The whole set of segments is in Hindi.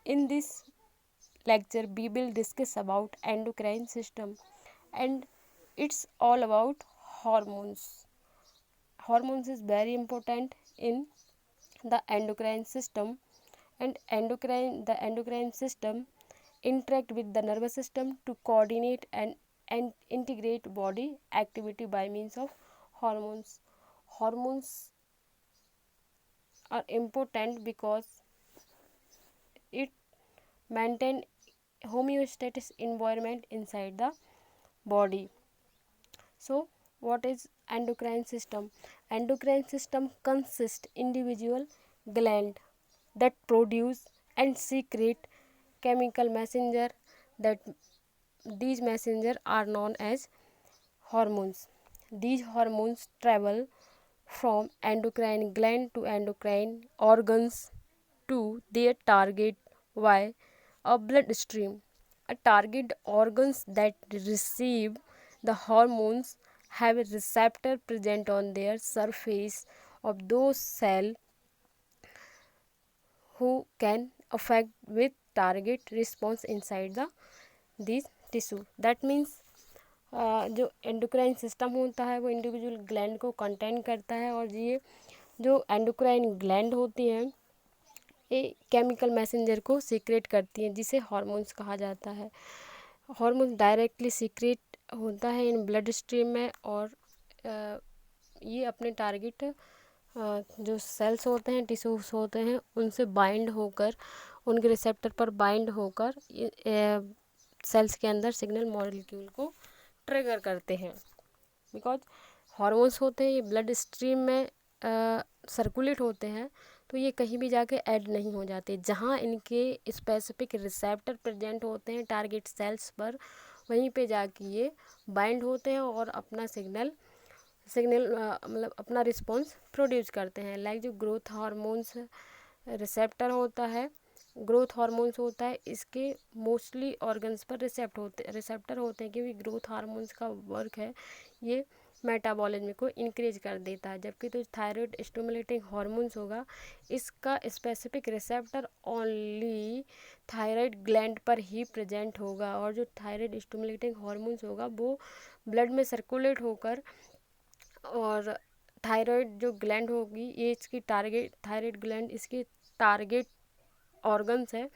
In this lecture, we will discuss about endocrine system, and it's all about hormones. Hormones is very important in the endocrine system, and the endocrine system interact with the nervous system to coordinate and integrate body activity by means of hormones. Hormones are important because it maintain homeostatic environment inside the body. So what is endocrine system? Endocrine system consists individual gland that produce and secrete chemical messenger, that these messenger are known as hormones. These hormones travel from endocrine gland to endocrine organs to their target via a bloodstream. A target organs that receive the hormones have a receptor present on their surface of those cells who can affect with target response inside the these tissue. That means जो एंडोक्राइन सिस्टम होता है वो इंडिविजुअल ग्लैंड को कंटेन करता है, और ये जो एंडोक्राइन ग्लैंड होती हैं ये केमिकल मैसेंजर को सीक्रेट करती हैं, जिसे हार्मोन्स कहा जाता है। हार्मोन डायरेक्टली सीक्रेट होता है इन ब्लड स्ट्रीम में, और ये अपने टारगेट जो सेल्स होते हैं, टिश्यूज होते हैं, उनसे बाइंड होकर, उनके रिसेप्टर पर बाइंड होकर सेल्स के अंदर सिग्नल मॉलिक्यूल को ट्रिगर करते हैं। बिकॉज हार्मोन्स होते हैं ये ब्लड स्ट्रीम में सर्कुलेट होते हैं, तो ये कहीं भी जाके ऐड नहीं हो जाते। जहाँ इनके स्पेसिफिक रिसेप्टर प्रेजेंट होते हैं टारगेट सेल्स पर, वहीं पे जाके ये बाइंड होते हैं और अपना सिग्नल मतलब अपना रिस्पॉन्स प्रोड्यूस करते हैं। लाइक जो ग्रोथ हार्मोन्स रिसेप्टर होता है, ग्रोथ हार्मोन्स होता है, इसके मोस्टली ऑर्गन्स पर रिसेप्टर होते हैं, क्योंकि ग्रोथ हार्मोन्स का वर्क है ये मेटाबॉलिज्म को इंक्रीज कर देता है। जबकि तो थायराइड स्टिमुलेटिंग हार्मोन्स होगा, इसका specific receptor only thyroid gland पर ही प्रेजेंट होगा, और जो थायराइड स्टिमुलेटिंग हार्मोन्स होगा वो ब्लड में सर्कुलेट होकर, और थायराइड जो ग्लैंड होगी ये इसकी टारगेट, थायराइड ग्लैंड इसकी टारगेट ऑर्गन्स है,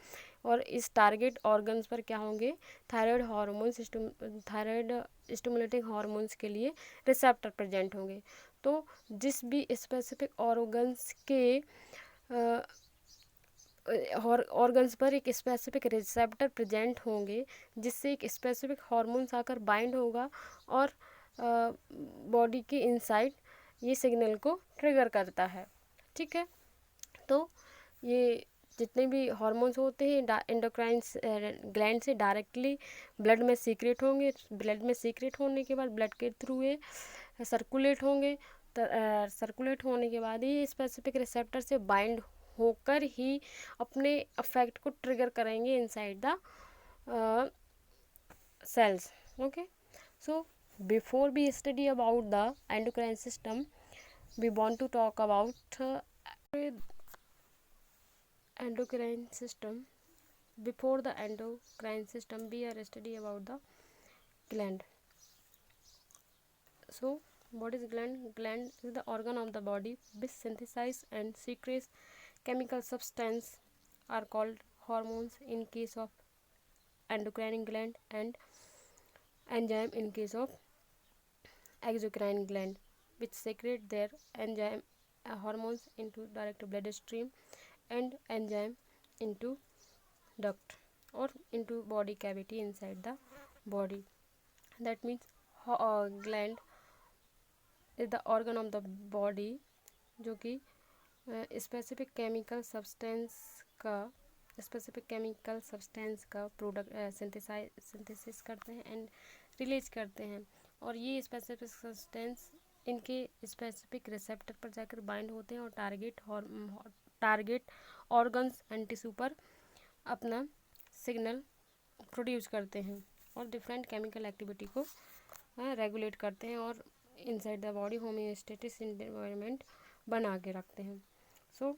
और इस टारगेट ऑर्गन्स पर क्या होंगे, thyroid hormones, thyroid stimulating hormones के लिए रिसेप्टर प्रेजेंट होंगे। तो जिस भी स्पेसिफिक ऑर्गन्स के ऑर्गन्स पर एक स्पेसिफिक रिसेप्टर प्रेजेंट होंगे, जिससे एक स्पेसिफिक हार्मोन्स आकर बाइंड होगा और बॉडी के इनसाइड ये सिग्नल को ट्रिगर करता है। ठीक है, तो ये जितने भी हार्मोन्स होते हैं एंडोक्राइन ग्लैंड से डायरेक्टली ब्लड में सीक्रेट होंगे। ब्लड में सीक्रेट होने के बाद ब्लड के थ्रू ये सर्कुलेट होंगे। सर्कुलेट होने के बाद ही स्पेसिफिक रिसेप्टर से बाइंड होकर ही अपने अफेक्ट को ट्रिगर करेंगे inside the cells. Okay, so before we study about the endocrine system, we want to talk about endocrine system. Before the endocrine system, we are study about the gland. So what is gland? Gland is the organ of the body which synthesize and secretes chemical substance are called hormones in case of endocrine gland, and enzyme in case of exocrine gland, which secrete their enzyme hormones into direct bloodstream and enzyme into duct or into body cavity inside the body. That means gland is the organ of the body जो कि स्पेसिफिक केमिकल सब्सटेंस का प्रोडक्ट सिंथेसिस करते हैं एंड रिलीज करते हैं, और ये स्पेसिफिक सब्सटेंस इनके स्पेसिफिक रिसेप्टर पर जाकर बाइंड होते हैं और टारगेट ऑर्गन्स एंड टिश्यू पर अपना सिग्नल प्रोड्यूस करते हैं और डिफरेंट केमिकल एक्टिविटी को रेगुलेट करते हैं और इनसाइड द बॉडी होमियोस्टेटिक एनवायरनमेंट बना के रखते हैं। सो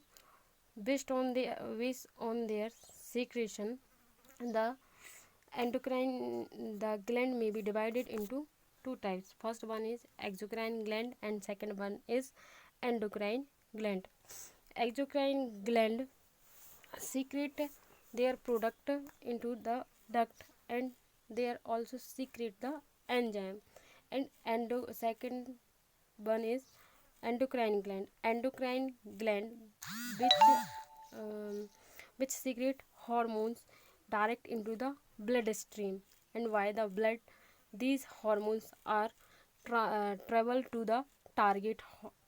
based on their secretion, the endocrine the gland may be divided into two types. First one is exocrine gland and second one is endocrine gland. Exocrine gland secrete their product into the duct, and they are also secrete the enzyme. And second one is endocrine gland. Endocrine gland which which secrete hormones direct into the bloodstream, and via the blood these hormones are travel to the target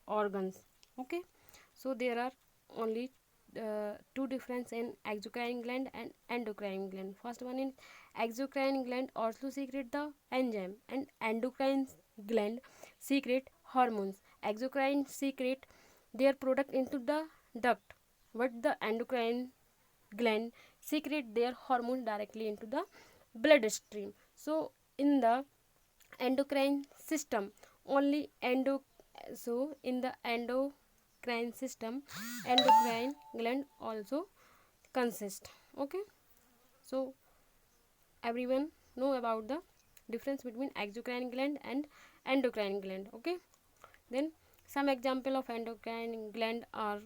organs. Okay, so there are only two difference in exocrine gland and endocrine gland. First one is exocrine gland also secrete the enzyme, and endocrine gland secrete hormones. Exocrine secrete their product into the duct, but the endocrine gland secrete their hormones directly into the bloodstream. So in the endocrine system only in the endocrine system endocrine gland also consist. Okay, so everyone know about the difference between exocrine gland and endocrine gland. Okay, then some example of endocrine gland are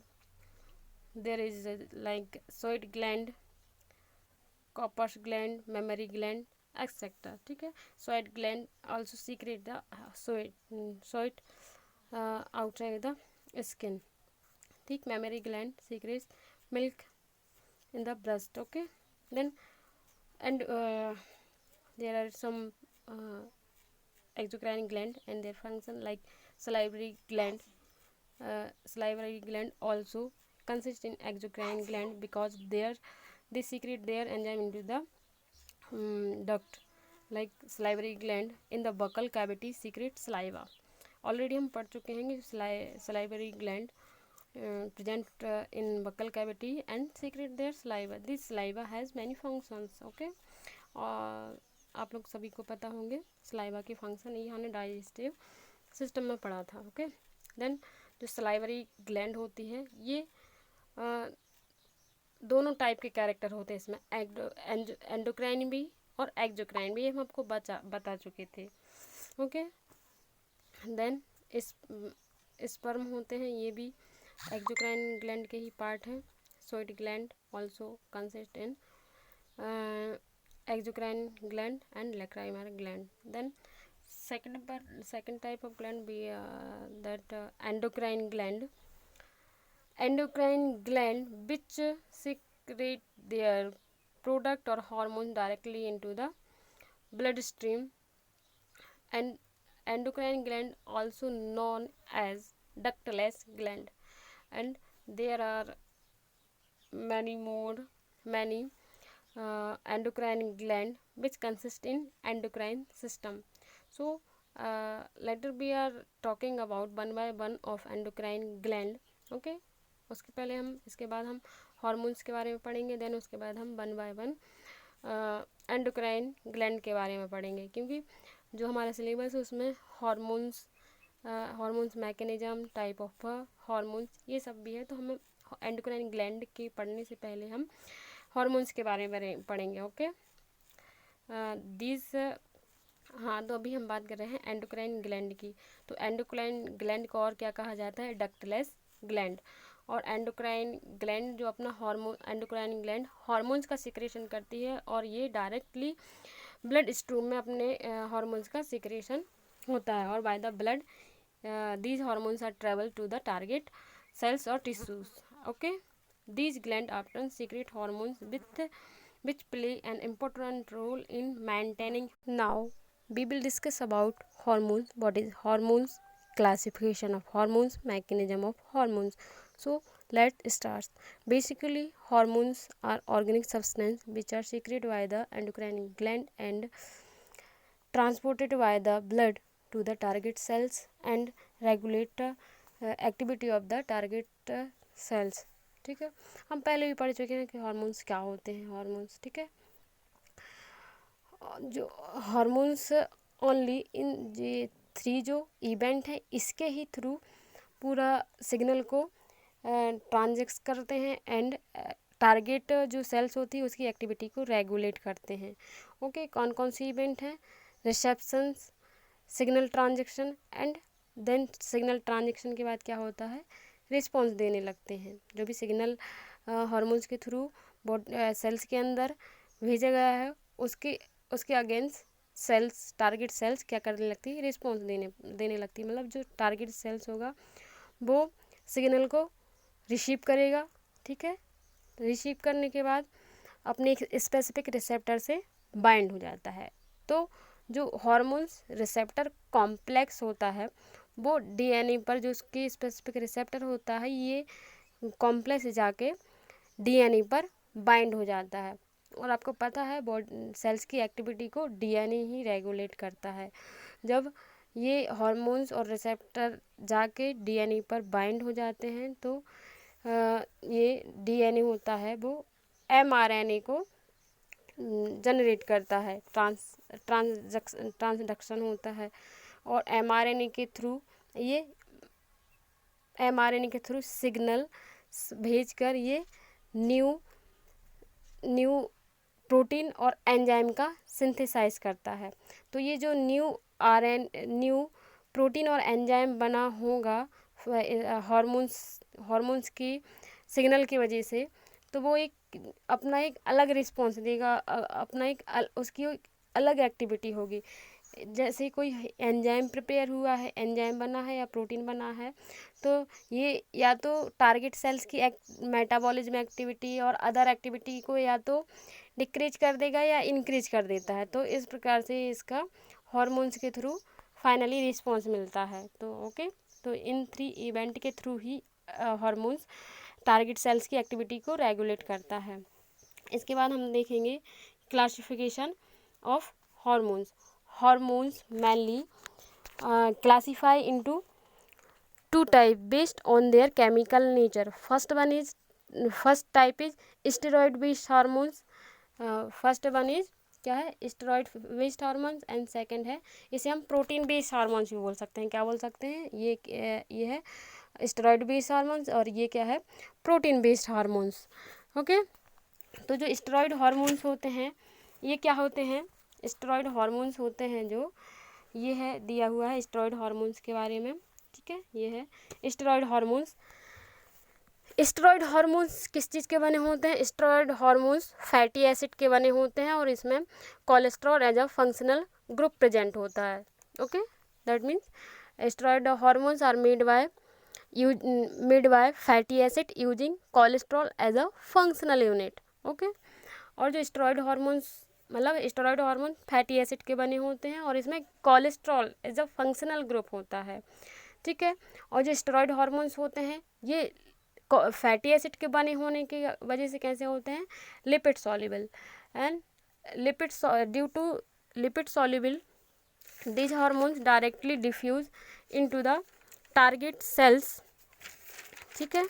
there is like thyroid gland, Copper's gland, mammary gland, etc. ठीक है. Thyroid gland also secrete the sweat outside the skin. ठीक. Mammary gland secretes milk in the breast. Okay, then and there are some exocrine gland and their function like salivary gland. Salivary gland also consist in exocrine gland because they secrete their enzyme into the duct. Like salivary gland in the buccal cavity secrete saliva. Already हम पढ़ चुके हैं कि salivary gland present in buccal cavity and secrete their saliva. This saliva has many functions. Okay, और आप लोग सभी को पता होंगे saliva के फंक्शन, ये हमने डाइजेस्टिव सिस्टम में पढ़ा था. ओके, देन जो salivary gland होती है ये दोनों टाइप के कैरेक्टर होते हैं इसमें, एंडोक्राइन भी और एक्जोक्राइन भी, ये हम आपको बता चुके थे. ओके, देन स्पर्म होते हैं, ये भी एक्जोक्राइन ग्लैंड के ही पार्ट हैं. सोइड gland also consist in exocrine gland and lacrimal gland. Then second type of gland be that endocrine gland. Endocrine gland which secrete their product or hormone directly into the bloodstream, and endocrine gland also known as ductless gland. And there are many endocrine gland which consist in endocrine system. So later we are talking about one by one of endocrine gland. Okay, उसके पहले हम इसके बाद हम हार्मोन्स के बारे में पढ़ेंगे, देन उसके बाद हम one by one endocrine gland के बारे में पढ़ेंगे, क्योंकि जो हमारा सिलेबस है उसमें hormones mechanism, type of hormones, ये सब भी है. तो हमें एंडोक्राइन ग्लैंड के पढ़ने से पहले हम हार्मोन्स के बारे में पढ़ेंगे. ओके, हाँ, तो अभी हम बात कर रहे हैं एंडोक्राइन ग्लैंड की. तो एंडोक्राइन ग्लैंड को और क्या कहा जाता है? Ductless gland. और एंडोक्राइन ग्लैंड जो अपना एंडोक्राइन ग्लैंड हार्मोन्स का सिक्रेशन करती है, और ये डायरेक्टली ब्लड स्ट्रीम में अपने हार्मोन्स का सिक्रेशन होता है, और by the blood these hormones are travel to the target cells or tissues. Okay, these glands often secrete hormones which play an important role in maintaining. Now we will discuss about hormones. What is hormones? Classification of hormones, mechanism of hormones. So let's start. Basically, hormones are organic substances which are secreted by the endocrine gland and transported by the blood to the target cells and regulate activity of the target cells. ठीक है, हम पहले भी पढ़ चुके हैं कि हार्मोन्स क्या होते हैं. हार्मोन्स, ठीक है, जो हार्मोन्स ओनली इन ये 3 जो इवेंट है इसके ही थ्रू पूरा सिग्नल को ट्रांजेक्ट करते हैं एंड टारगेट जो सेल्स होती है उसकी एक्टिविटी को रेगुलेट करते हैं। ओके, कौन कौन सी इवेंट हैं? Reception, signal transduction and then signal transduction के बाद क्या होता है? रिस्पॉन्स देने लगते हैं। जो भी सिग्नल हार्मोन्स के थ्रू सेल्स के अंदर भेजा गया है उसके अगेंस्ट सेल्स, टारगेट सेल्स क्या करने लगती है? रिस्पॉन्स देने लगती है। मतलब जो टारगेट सेल्स होगा वो सिग्नल को रिसीव करेगा, ठीक है। रिसीव करने के बाद अपने एक स्पेसिफिक रिसेप्टर से बाइंड हो जाता है। तो जो हार्मोन्स रिसेप्टर कॉम्प्लेक्स होता है वो डीएनए पर जो उसकी स्पेसिफिक रिसेप्टर होता है, ये कॉम्प्लेक्स जाके डीएनए पर बाइंड हो जाता है। और आपको पता है सेल्स की एक्टिविटी को डीएनए ही रेगुलेट करता है। जब ये हार्मोन्स और रिसेप्टर जाके डीएनए पर बाइंड हो जाते हैं तो ये डीएनए होता है वो एमआरएनए को जनरेट करता है, ट्रांसडक्शन होता है। और एमआरएनए के थ्रू सिग्नल भेजकर ये न्यू प्रोटीन और एंजाइम का सिंथेसाइज करता है। तो ये जो न्यू प्रोटीन और एंजाइम बना होगा हार्मोन्स की सिग्नल की वजह से, तो वो अपना एक अलग रिस्पॉन्स देगा, उसकी अलग एक्टिविटी होगी। जैसे कोई एंजाइम प्रिपेयर हुआ है, एंजाइम बना है या प्रोटीन बना है, तो ये या तो टारगेट सेल्स की मेटाबॉलिज्म एक्टिविटी और अदर एक्टिविटी को या तो डिक्रीज कर देगा या इंक्रीज कर देता है। तो इस प्रकार से इसका हार्मोन्स के थ्रू फाइनली रिस्पॉन्स मिलता है। तो ओके, तो इन 3 इवेंट के थ्रू ही हार्मोन्स टारगेट सेल्स की एक्टिविटी को रेगुलेट करता है। इसके बाद हम देखेंगे classification of hormones. Hormones mainly classify into 2 types based on their chemical nature. First type is steroid based hormones. First one is क्या है? Steroid based hormones. And second है, इसे हम प्रोटीन बेस्ड हार्मोन्स भी बोल सकते हैं। क्या बोल सकते हैं? ये है स्टेरॉइड बेस्ड हार्मोन्स और ये क्या है? Protein based hormones. ओके, तो जो स्टेरॉइड हार्मोन्स होते हैं ये क्या होते हैं? स्टेरॉइड हार्मोन्स होते हैं जो, ये है दिया हुआ है स्टेरॉइड हार्मोन्स के बारे में, ठीक है। ये है स्टेरॉइड हार्मोन्स। स्टेरॉइड हार्मोन्स किस चीज़ के बने होते हैं? स्टेरॉइड हार्मोन्स फैटी एसिड के बने होते हैं और इसमें cholesterol as a functional group present होता है। Okay, that means steroid hormones are made by fatty acid using cholesterol as a functional unit. Okay, और जो स्टेरॉइड हार्मोन्स मतलब स्टेरॉइड हार्मोन फैटी एसिड के बने होते हैं और इसमें cholesterol as a functional group होता है, ठीक है। और जो स्टेरॉइड हार्मोन्स होते हैं ये फैटी एसिड के बने होने की वजह से कैसे होते हैं? Lipid soluble and due to lipid soluble these hormones directly diffuse into the target cells, ठीक है,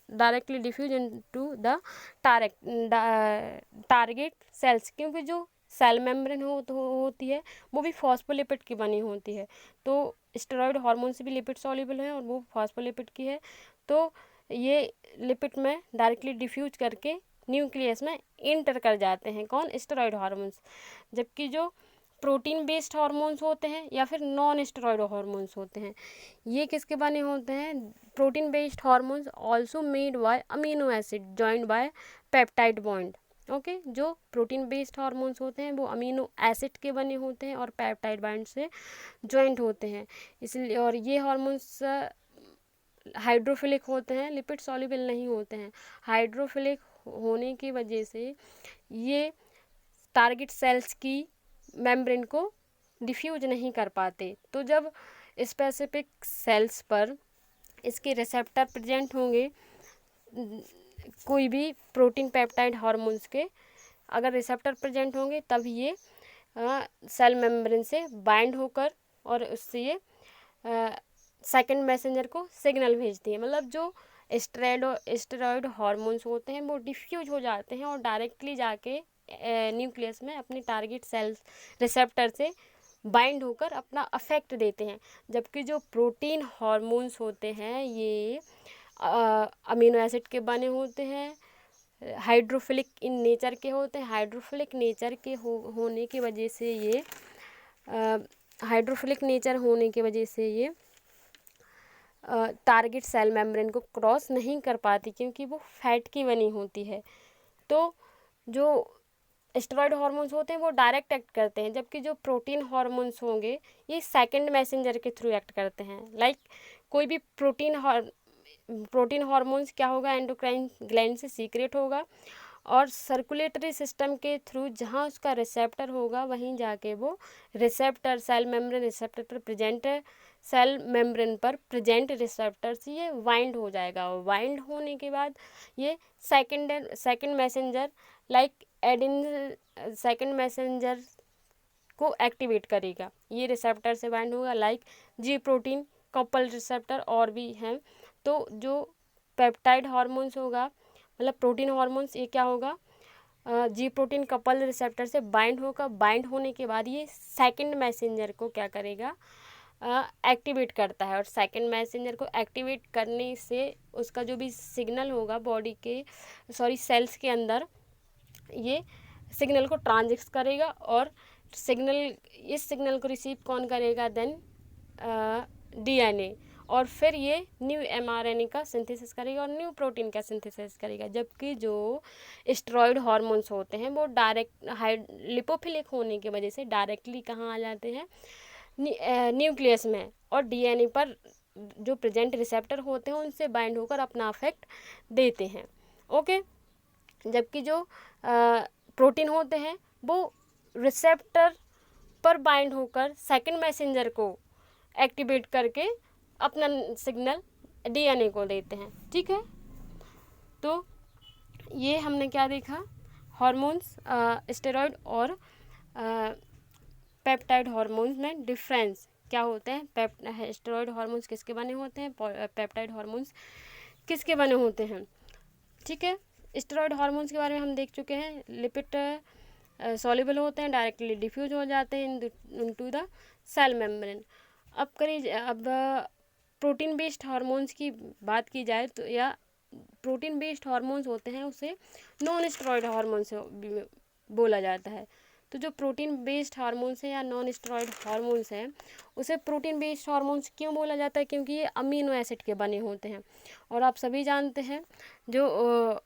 directly diffuse into the target cells, क्योंकि जो सेल मेम्ब्रेन होती है वो भी फॉस्फोलिपिड की बनी होती है। तो स्टेरॉइड हार्मोन से भी लिपिड सॉल्युबल है और वो फॉस्फोलिपिड की है। तो ये लिपिड में डायरेक्टली डिफ्यूज करके न्यूक्लियस में इंटर कर जाते हैं। कौन? Steroid hormones. जबकि जो प्रोटीन बेस्ड हार्मोन्स होते हैं या फिर नॉन स्टेरॉइड हार्मोन्स होते हैं, ये किसके बने होते हैं? Protein based hormones also made by amino acid joined by peptide bond. Okay, जो प्रोटीन बेस्ड हार्मोन्स होते हैं वो अमीनो एसिड के बने होते हैं और पेप्टाइड बॉन्ड से जॉइंट होते हैं। इसलिए और ये हार्मोन्स हाइड्रोफिलिक होते हैं, लिपिड सॉल्युबल नहीं होते हैं। हाइड्रोफिलिक होने की वजह से ये टारगेट सेल्स की मेम्ब्रेन को डिफ्यूज नहीं कर पाते। तो जब स्पेसिफिक सेल्स पर इसके रिसेप्टर प्रेजेंट होंगे, कोई भी प्रोटीन पेप्टाइड हार्मोन्स के अगर रिसेप्टर प्रेजेंट होंगे तब ये सेल मेम्ब्रेन से बाइंड होकर और उससे ये सेकंड मैसेंजर को सिग्नल भेजती है। मतलब जो स्टेरॉइड हार्मोन्स होते हैं वो डिफ्यूज हो जाते हैं और डायरेक्टली जाके न्यूक्लियस में अपने टारगेट सेल्स रिसेप्टर से बाइंड होकर अपना अफेक्ट देते हैं। जबकि जो प्रोटीन हार्मोन्स होते हैं ये अमीनो एसिड के बने होते हैं, हाइड्रोफिलिक इन नेचर के होते हैं। हाइड्रोफिलिक नेचर के होने की वजह से ये हाइड्रोफिलिक नेचर होने की वजह से ये टारगेट सेल मेम्ब्रेन को क्रॉस नहीं कर पाती, क्योंकि वो फैट की बनी होती है। तो जो स्टेरॉयड हार्मोन्स होते हैं वो डायरेक्ट एक्ट करते हैं, जबकि जो प्रोटीन हार्मोन्स होंगे ये सेकंड मैसेंजर के थ्रू एक्ट करते हैं। लाइक कोई भी प्रोटीन हार्मोन्स क्या होगा, एंडोक्राइन ग्लैंड से सीक्रेट होगा और सर्कुलेटरी सिस्टम के थ्रू जहाँ उसका रिसेप्टर होगा वहीं जाके वो रिसेप्टर सेल मेम्ब्रेन रिसेप्टर पर प्रेजेंट सेल मेम्ब्रेन पर प्रेजेंट रिसेप्टर से ये वाइंड हो जाएगा। वाइंड होने के बाद ये second messenger like Adin second messenger को एक्टिवेट करेगा। ये रिसेप्टर से बाइंड होगा, लाइक जी प्रोटीन कपल रिसेप्टर और भी हैं। तो जो पेप्टाइड हार्मोन्स होगा मतलब प्रोटीन हार्मोन्स, ये क्या होगा, जी प्रोटीन कपल रिसेप्टर से बाइंड होगा। बाइंड होने के बाद ये सेकंड मैसेंजर को क्या करेगा, एक्टिवेट करता है। और सेकंड मैसेंजर को एक्टिवेट करने से उसका जो भी सिग्नल होगा बॉडी के सेल्स के अंदर, ये सिग्नल को ट्रांसजेक्ट करेगा और इस सिग्नल को रिसीव कौन करेगा, देन डीएनए, और फिर ये न्यू एमआरएनए का सिंथेसिस करेगा और न्यू प्रोटीन का सिंथेसिस करेगा। जबकि जो स्टेरॉयड हार्मोन्स होते हैं वो डायरेक्ट लिपोफिलिक होने की वजह से डायरेक्टली कहाँ आ जाते हैं, न्यूक्लियस में, और डीएनए पर जो प्रेजेंट रिसेप्टर होते हैं उनसे बाइंड होकर अपना अफेक्ट देते हैं। ओके। जबकि जो प्रोटीन होते हैं वो रिसेप्टर पर बाइंड होकर सेकंड मैसेंजर को एक्टिवेट करके अपना सिग्नल डीएनए को देते हैं। ठीक है, तो ये हमने क्या देखा, हार्मोन्स, स्टेरॉयड और पेप्टाइड हार्मोन्स में डिफरेंस क्या होते हैं। स्टेरॉयड हार्मोन्स किसके बने होते हैं, पेप्टाइड हार्मोन्स किसके बने होते हैं। ठीक है, स्टेरॉयड हार्मोन्स के बारे में हम देख चुके हैं। लिपिड सॉल्युबल होते हैं, डायरेक्टली डिफ्यूज हो जाते हैं इनटू द सेल मेम्ब्रेन। अब प्रोटीन बेस्ड हार्मोन्स की बात की जाए तो, या प्रोटीन बेस्ड हार्मोन्स होते हैं उसे नॉन स्टेरॉयड हार्मोन्स बोला जाता है। तो जो प्रोटीन बेस्ड हार्मोन्स हैं या नॉन स्टेरॉयड हार्मोन्स हैं उसे प्रोटीन बेस्ड हार्मोन्स क्यों बोला जाता है, क्योंकि ये अमीनो एसिड के बने होते हैं। और आप सभी जानते हैं जो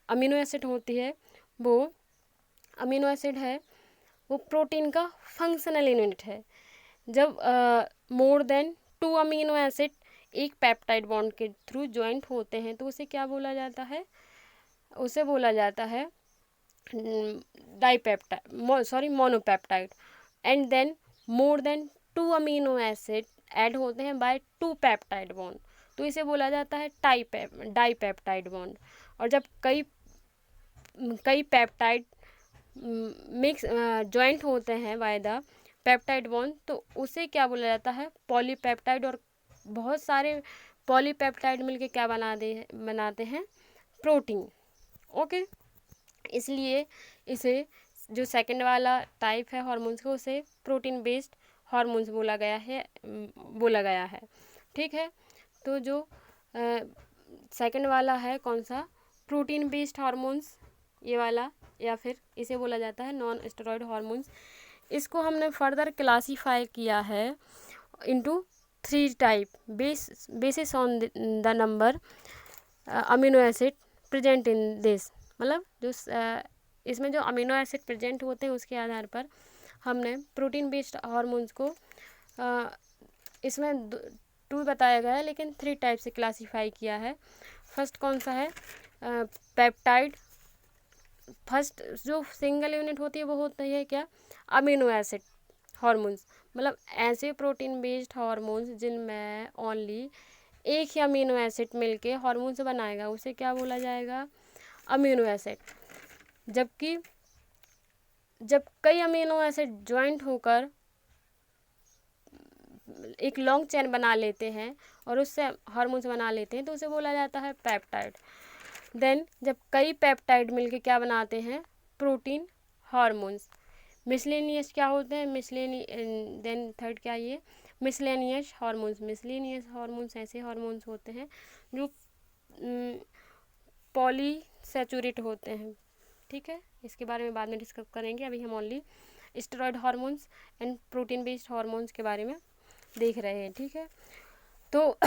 अमीनो एसिड होती है वो अमीनो एसिड है वो प्रोटीन का फंक्शनल यूनिट है। जब मोर देन 2 अमीनो एसिड एक पेप्टाइड बॉन्ड के थ्रू ज्वाइंट होते हैं तो उसे क्या बोला जाता है, उसे बोला जाता है monopeptide. And then more than 2 amino acid add होते हैं बाय 2 पेप्टाइड बॉन्ड, तो इसे बोला जाता है डाईपेप्टाइड बॉन्ड। और जब कई पेप्टाइड मिक्स ज्वाइंट होते हैं बाय द पेप्टाइड बॉन्ड तो उसे क्या बोला जाता है, पॉलीपेप्टाइड। और बहुत सारे पॉलीपेप्टाइड मिलके क्या बनाते हैं, प्रोटीन। ओके, इसलिए इसे जो सेकंड वाला टाइप है हार्मोन्स को उसे प्रोटीन बेस्ड हार्मोन्स बोला गया है। ठीक है, तो जो सेकंड वाला है कौन सा, प्रोटीन बेस्ड हार्मोन्स, ये वाला, या फिर इसे बोला जाता है नॉन स्टेरॉयड हार्मोन्स। इसको हमने फर्दर क्लासीफाई किया है into 3 type basis on the number amino acid present in this. मतलब जो इसमें जो अमीनो एसिड प्रेजेंट होते हैं उसके आधार पर हमने प्रोटीन बेस्ड हार्मोन्स को इसमें 2 बताया गया है लेकिन 3 टाइप से क्लासीफाई किया है। फर्स्ट कौन सा है, पेप्टाइड। फर्स्ट जो सिंगल यूनिट होती है वो होती है क्या, अमीनो एसिड हार्मोन्स। मतलब ऐसे प्रोटीन बेस्ड हार्मोन्स जिनमें ओनली एक ही अमीनो एसिड मिलके हार्मोन्स बनाएगा उसे क्या बोला जाएगा, अमीनो एसिड। जबकि जब कई अमीनो एसिड ज्वाइंट होकर एक लॉन्ग चेन बना लेते हैं और उससे हार्मोन्स बना लेते हैं तो उसे बोला जाता है पेप्टाइड। देन जब कई पेप्टाइड मिलके क्या बनाते हैं, प्रोटीन हार्मोन्स। मिसलेनियस क्या होते हैं, देन थर्ड क्या ये मिसलेनियस हार्मोन्स। मिसलेनियस हार्मोन्स ऐसे हार्मोन्स होते हैं जो पॉलीसैचुरेट होते हैं, ठीक है, इसके बारे में बाद में डिस्कस करेंगे। अभी हम only steroid hormones and protein based hormones के बारे में देख रहे हैं, ठीक है। तो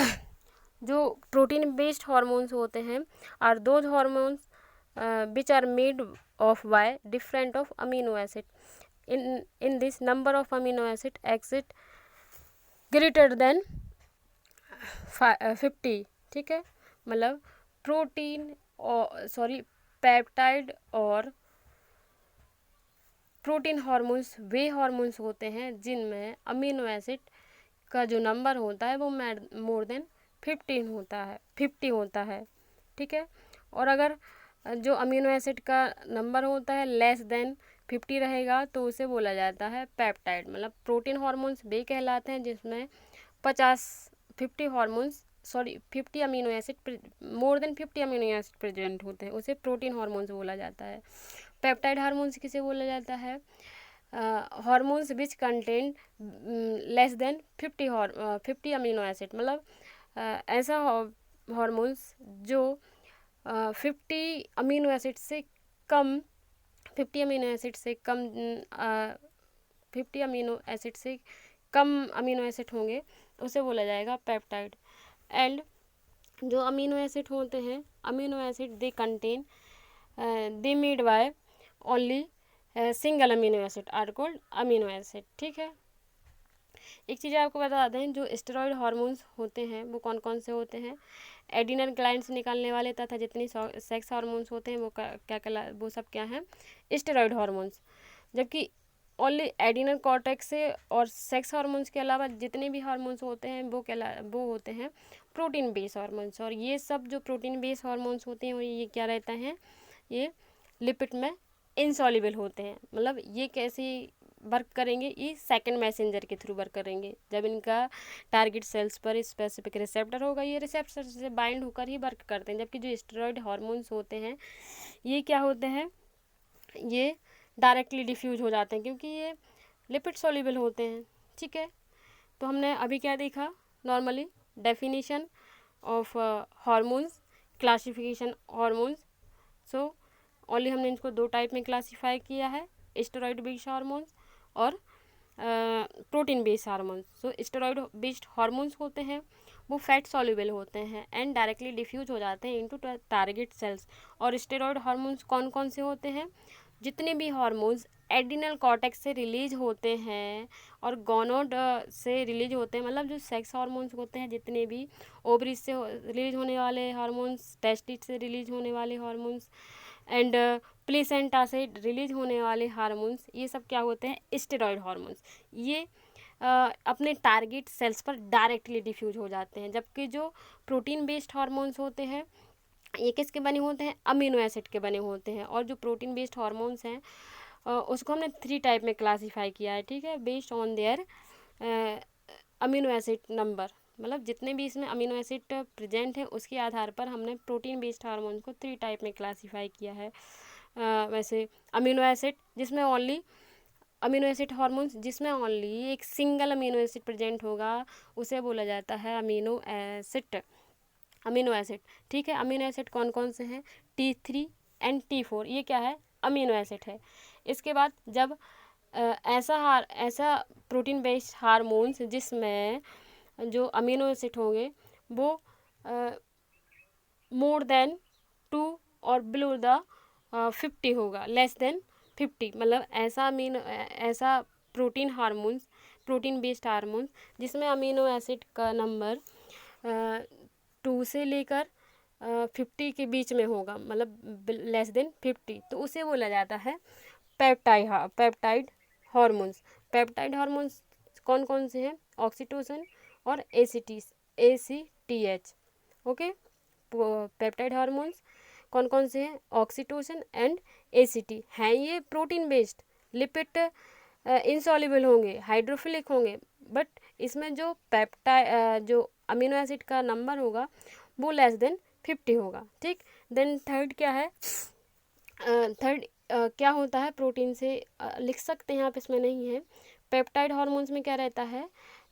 जो प्रोटीन बेस्ड हार्मोन्स होते हैं are those hormones which are made of by different of amino acid. In this number of amino acid exit greater than 50, ठीक है, मतलब प्रोटीन और पेप्टाइड और प्रोटीन हार्मोन्स वे हार्मोन्स होते हैं जिनमें अमीनो एसिड का जो नंबर होता है वो मोर देन 50 होता है, ठीक है। और अगर जो अमीनो एसिड का नंबर होता है लेस देन 50 रहेगा तो उसे बोला जाता है पेप्टाइड। मतलब प्रोटीन हार्मोन्स वे कहलाते हैं जिसमें 50 amino acid more than 50 amino acid present होते हैं, उसे प्रोटीन हार्मोन्स बोला जाता है। पेप्टाइड हार्मोन्स किसे बोला जाता है, hormones which contain less than 50 amino acid. मतलब ऐसा हार्मोन्स जो 50 अमीनो एसिड से कम 50 अमीनो एसिड से कम 50 अमीनो एसिड से कम अमीनो एसिड होंगे उसे बोला जाएगा पेप्टाइड। एंड जो अमीनो एसिड होते हैं, amino acid they contain they made by only single amino acid are called amino acid, ठीक है। एक चीज़ आपको बता दें, जो स्टेरॉयड हार्मोन्स होते हैं वो कौन कौन से होते हैं, एडिनल ग्लैंड से निकलने वाले तथा जितनी सेक्स हार्मोन्स होते हैं वो वो सब क्या हैं, स्टेरॉयड हार्मोन्स। जबकि ओनली एडिनल कॉर्टेक्स से और सेक्स हार्मोन्स के अलावा जितने भी हार्मोन्स होते हैं वो होते हैं प्रोटीन बेस हार्मोन्स। और ये सब जो प्रोटीन बेस हार्मोन्स होते हैं ये क्या रहता है, ये लिपिड में इनसॉल्युबल होते हैं। मतलब ये कैसे वर्क करेंगे, ये सेकंड मैसेंजर के थ्रू वर्क करेंगे। जब इनका टारगेट सेल्स पर स्पेसिफिक रिसेप्टर होगा, ये रिसेप्टर से बाइंड होकर ही वर्क करते हैं। जबकि जो स्टेरॉयड हार्मोन्स होते हैं ये क्या होते हैं, ये डायरेक्टली डिफ्यूज हो जाते हैं क्योंकि ये लिपिड सॉल्युबल होते हैं, ठीक है। तो हमने अभी क्या देखा, normally definition of hormones, classification hormones. So only हमने इनको दो टाइप में क्लासीफाई किया है, स्टेरॉयड बेस्ड हार्मोन्स और प्रोटीन बेस्ड हार्मोन्स। सो स्टेरॉयड बेस्ड हार्मोन्स होते हैं वो फैट सॉल्युबल होते हैं एंड डायरेक्टली डिफ्यूज हो जाते हैं इनटू टारगेट सेल्स। और स्टेरॉयड हार्मोन्स कौन कौन से होते हैं, जितने भी हार्मोन्स एडिनल कॉर्टेक्स से रिलीज होते हैं और गोनोड से रिलीज होते हैं, मतलब जो सेक्स हार्मोन्स होते हैं जितने भी ओवरीज से रिलीज होने वाले हार्मोन्स, टेस्टिस से रिलीज होने वाले हार्मोन्स एंड प्लेसेंटा से रिलीज होने वाले हार्मोन्स, ये सब क्या होते हैं, स्टेरॉयड हार्मोन्स। ये अपने टारगेट सेल्स पर डायरेक्टली डिफ्यूज हो जाते हैं। जबकि जो प्रोटीन बेस्ड हार्मोन्स होते हैं ये किसके बने होते हैं, अमीनो एसिड के बने होते हैं। और जो प्रोटीन बेस्ड हार्मोन्स हैं उसको हमने 3 टाइप में क्लासीफाई किया है, ठीक है, based on their amino acid number. मतलब जितने भी इसमें अमीनो एसिड प्रेजेंट है उसके आधार पर हमने प्रोटीन बेस्ड हार्मोन्स को 3 टाइप में क्लासीफाई किया है। वैसे अमीनो एसिड जिसमें ओनली अमीनो एसिड हार्मोन्स जिसमें ओनली एक सिंगल अमीनो एसिड प्रेजेंट होगा उसे बोला जाता है अमीनो एसिड, ठीक है। अमीनो एसिड कौन कौन से हैं, T3 एंड T4, ये क्या है, अमीनो एसिड है। इसके बाद जब ऐसा प्रोटीन बेस्ड हार्मोन्स जिसमें जो अमीनो एसिड होंगे वो मोर देन 2 और बिलो द 50 होगा, लेस देन 50। मतलब ऐसा प्रोटीन बेस्ड हार्मोन्स जिसमें अमीनो एसिड का नंबर 2 से लेकर 50 के बीच में होगा, मतलब लेस देन 50, तो उसे बोला जाता है पेप्टाइड हार्मोन्स। पेप्टाइड हार्मोन्स कौन कौन से हैं, ऑक्सीटोसिन और ACTH, ओके। पेप्टाइड हार्मोन्स कौन कौन से हैं, ऑक्सीटोसिन एंड ACT हैं। ये प्रोटीन बेस्ड लिपिड इनसॉल्युबल होंगे, हाइड्रोफिलिक होंगे, बट इसमें जो जो अमीनो एसिड का नंबर होगा वो लेस देन 50 होगा, ठीक। देन थर्ड क्या है, थर्ड क्या होता है प्रोटीन से, लिख सकते हैं यहाँ पे, इसमें नहीं है। पेप्टाइड हार्मोन्स में क्या रहता है,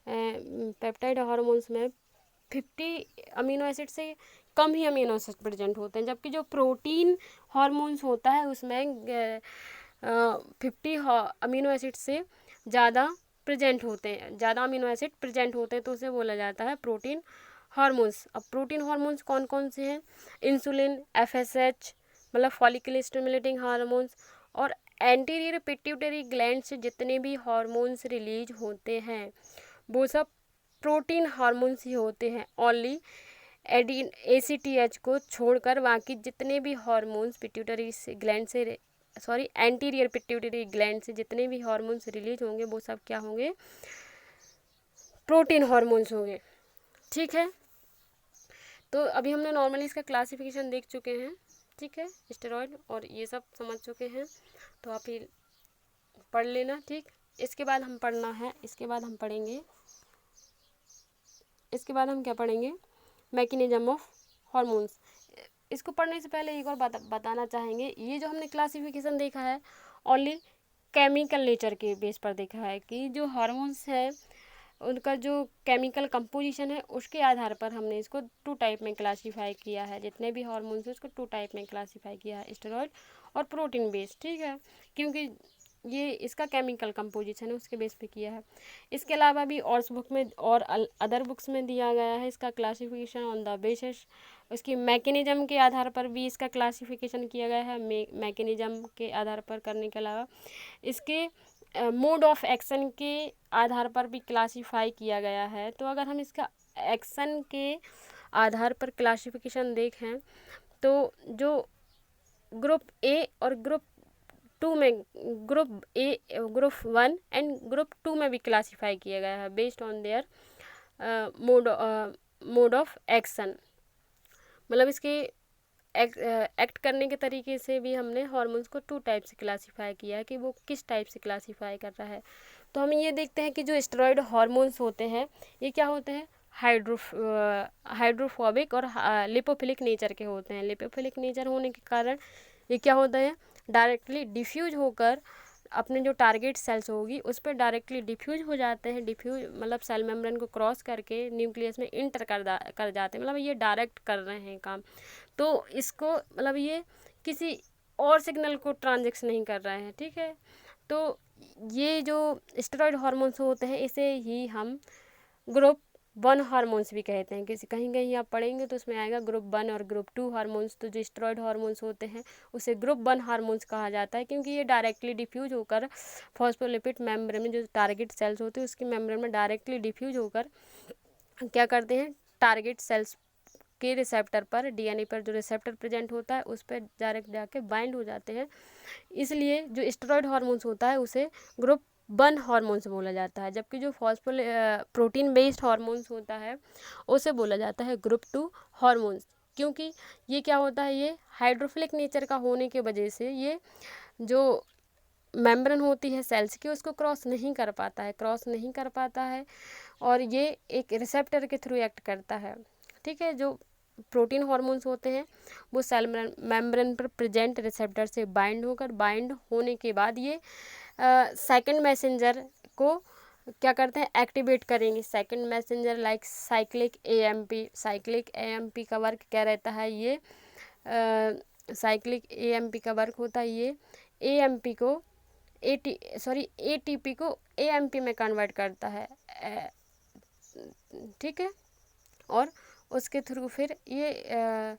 पेप्टाइड हार्मोन्स में 50 अमीनो एसिड से कम ही अमीनो एसिड प्रेजेंट होते हैं, जबकि जो प्रोटीन हार्मोन्स होता है उसमें 50 अमीनो एसिड से ज़्यादा प्रेजेंट होते हैं, ज़्यादा अमीनो एसिड प्रेजेंट होते हैं, तो उसे बोला जाता है प्रोटीन हार्मोन्स। अब प्रोटीन हार्मोन्स कौन कौन से हैं, इंसुलिन, एफएसएच मतलब फॉलिकल स्टिमुलेटिंग हार्मोन्स, और एंटीरियर पिट्यूटरी ग्लैंड से जितने भी हार्मोन्स रिलीज होते हैं वो सब प्रोटीन हार्मोन्स ही होते हैं। ओनली ACTH को छोड़कर बाकी जितने भी हार्मोन्स पिट्यूटरी ग्लैंड से एंटीरियर पिट्यूटरी ग्लैंड से जितने भी हार्मोन्स रिलीज होंगे वो सब क्या होंगे, प्रोटीन हार्मोन्स होंगे। ठीक है, तो अभी हमने नॉर्मली इसका क्लासिफिकेशन देख चुके हैं। ठीक है, स्टेरॉइड और ये सब समझ चुके हैं, तो आप ही पढ़ लेना। ठीक, इसके बाद हम पढ़ना है, इसके बाद हम पढ़ेंगे, इसके बाद हम क्या पढ़ेंगे, मैकेनिज्म ऑफ हार्मोन्स। इसको पढ़ने से पहले एक और बताना चाहेंगे, ये जो हमने क्लासिफिकेशन देखा है ओनली केमिकल नेचर के बेस पर देखा है कि जो हार्मोन्स है उनका जो केमिकल कंपोजिशन है उसके आधार पर हमने इसको 2 टाइप में क्लासीफाई किया है। जितने भी हार्मोन्स हैं उसको 2 टाइप में क्लासीफाई किया है, स्टेरॉइड और प्रोटीन बेस्ड। ठीक है, क्योंकि ये इसका केमिकल कंपोजिशन है उसके बेस पे किया है। इसके अलावा भी और बुक में और अदर बुक्स में दिया गया है इसका क्लासिफिकेशन ऑन द बेसिस, उसकी मैकेनिज्म के आधार पर भी इसका क्लासिफिकेशन किया गया है। मैकेनिज्म के आधार पर करने के अलावा इसके मोड ऑफ एक्शन के आधार पर भी क्लासीफाई किया गया है। तो अगर हम इसका एक्शन के आधार पर क्लासिफिकेशन देखें तो जो ग्रुप ए और ग्रुप 2 में, group A, group 1 and group 2 में भी क्लासीफाई किया गया है based on their mode of action, मतलब इसके एक्ट करने के तरीके से भी हमने हार्मोन्स को 2 टाइप से क्लासीफाई किया है कि वो किस टाइप से क्लासीफाई कर रहा है। तो हम ये देखते हैं कि जो स्टेरॉइड हार्मोन्स होते हैं ये क्या होते हैं, हाइड्रोफोबिक और लिपोफिलिक नेचर के होते हैं। लिपोफिलिक नेचर होने के कारण ये क्या होता है, डायरेक्टली डिफ्यूज होकर अपने जो टारगेट सेल्स होगी उस पर डायरेक्टली डिफ्यूज हो जाते हैं। डिफ्यूज मतलब सेल मेम्ब्रेन को क्रॉस करके न्यूक्लियस में इंटर कर जाते हैं, मतलब ये डायरेक्ट कर रहे हैं काम। तो इसको मतलब ये किसी और सिग्नल को ट्रांजेक्ट नहीं कर रहे हैं। ठीक है, तो ये जो स्टेरॉइड हार्मोन्स होते हैं इसे ही हम ग्रुप 1 हार्मोन्स भी कहते हैं। किसी कहीं कहीं आप पढ़ेंगे तो उसमें आएगा ग्रुप 1 और ग्रुप 2 हार्मोन्स। तो जो स्टेरॉइड हार्मोन्स होते हैं उसे ग्रुप 1 हार्मोन्स कहा जाता है, क्योंकि ये डायरेक्टली डिफ्यूज होकर फॉस्फोलिपिड मेम्ब्रेन में जो टारगेट सेल्स होते हैं उसकी मेम्ब्रेन में डायरेक्टली डिफ्यूज होकर क्या करते हैं, टारगेट सेल्स के रिसेप्टर पर, डीएनए पर जो रिसेप्टर प्रेजेंट होता है उस पर डायरेक्ट जाके बाइंड हो जाते हैं। इसलिए जो स्टेरॉइड हार्मोन्स होता है उसे ग्रुप 1 हार्मोन्स बोला जाता है, जबकि जो प्रोटीन बेस्ड हार्मोन्स होता है उसे बोला जाता है ग्रुप 2 हार्मोन्स। क्योंकि ये क्या होता है, ये हाइड्रोफिलिक नेचर का होने की वजह से ये जो मेम्ब्रेन होती है सेल्स की उसको क्रॉस नहीं कर पाता है और ये एक रिसेप्टर के थ्रू एक्ट करता है। ठीक है, जो प्रोटीन हार्मोन्स होते हैं वो सेल मेम्ब्रेन पर प्रेजेंट रिसेप्टर से बाइंड होने के बाद ये सेकंड मैसेंजर को क्या करते हैं, एक्टिवेट करेंगे। Second messenger like cyclic AMP का वर्क क्या रहता है, ये साइक्लिक एएमपी का वर्क होता है, ये एएमपी को एटीपी को एएमपी में कन्वर्ट करता है। ठीक है, और उसके थ्रू फिर ये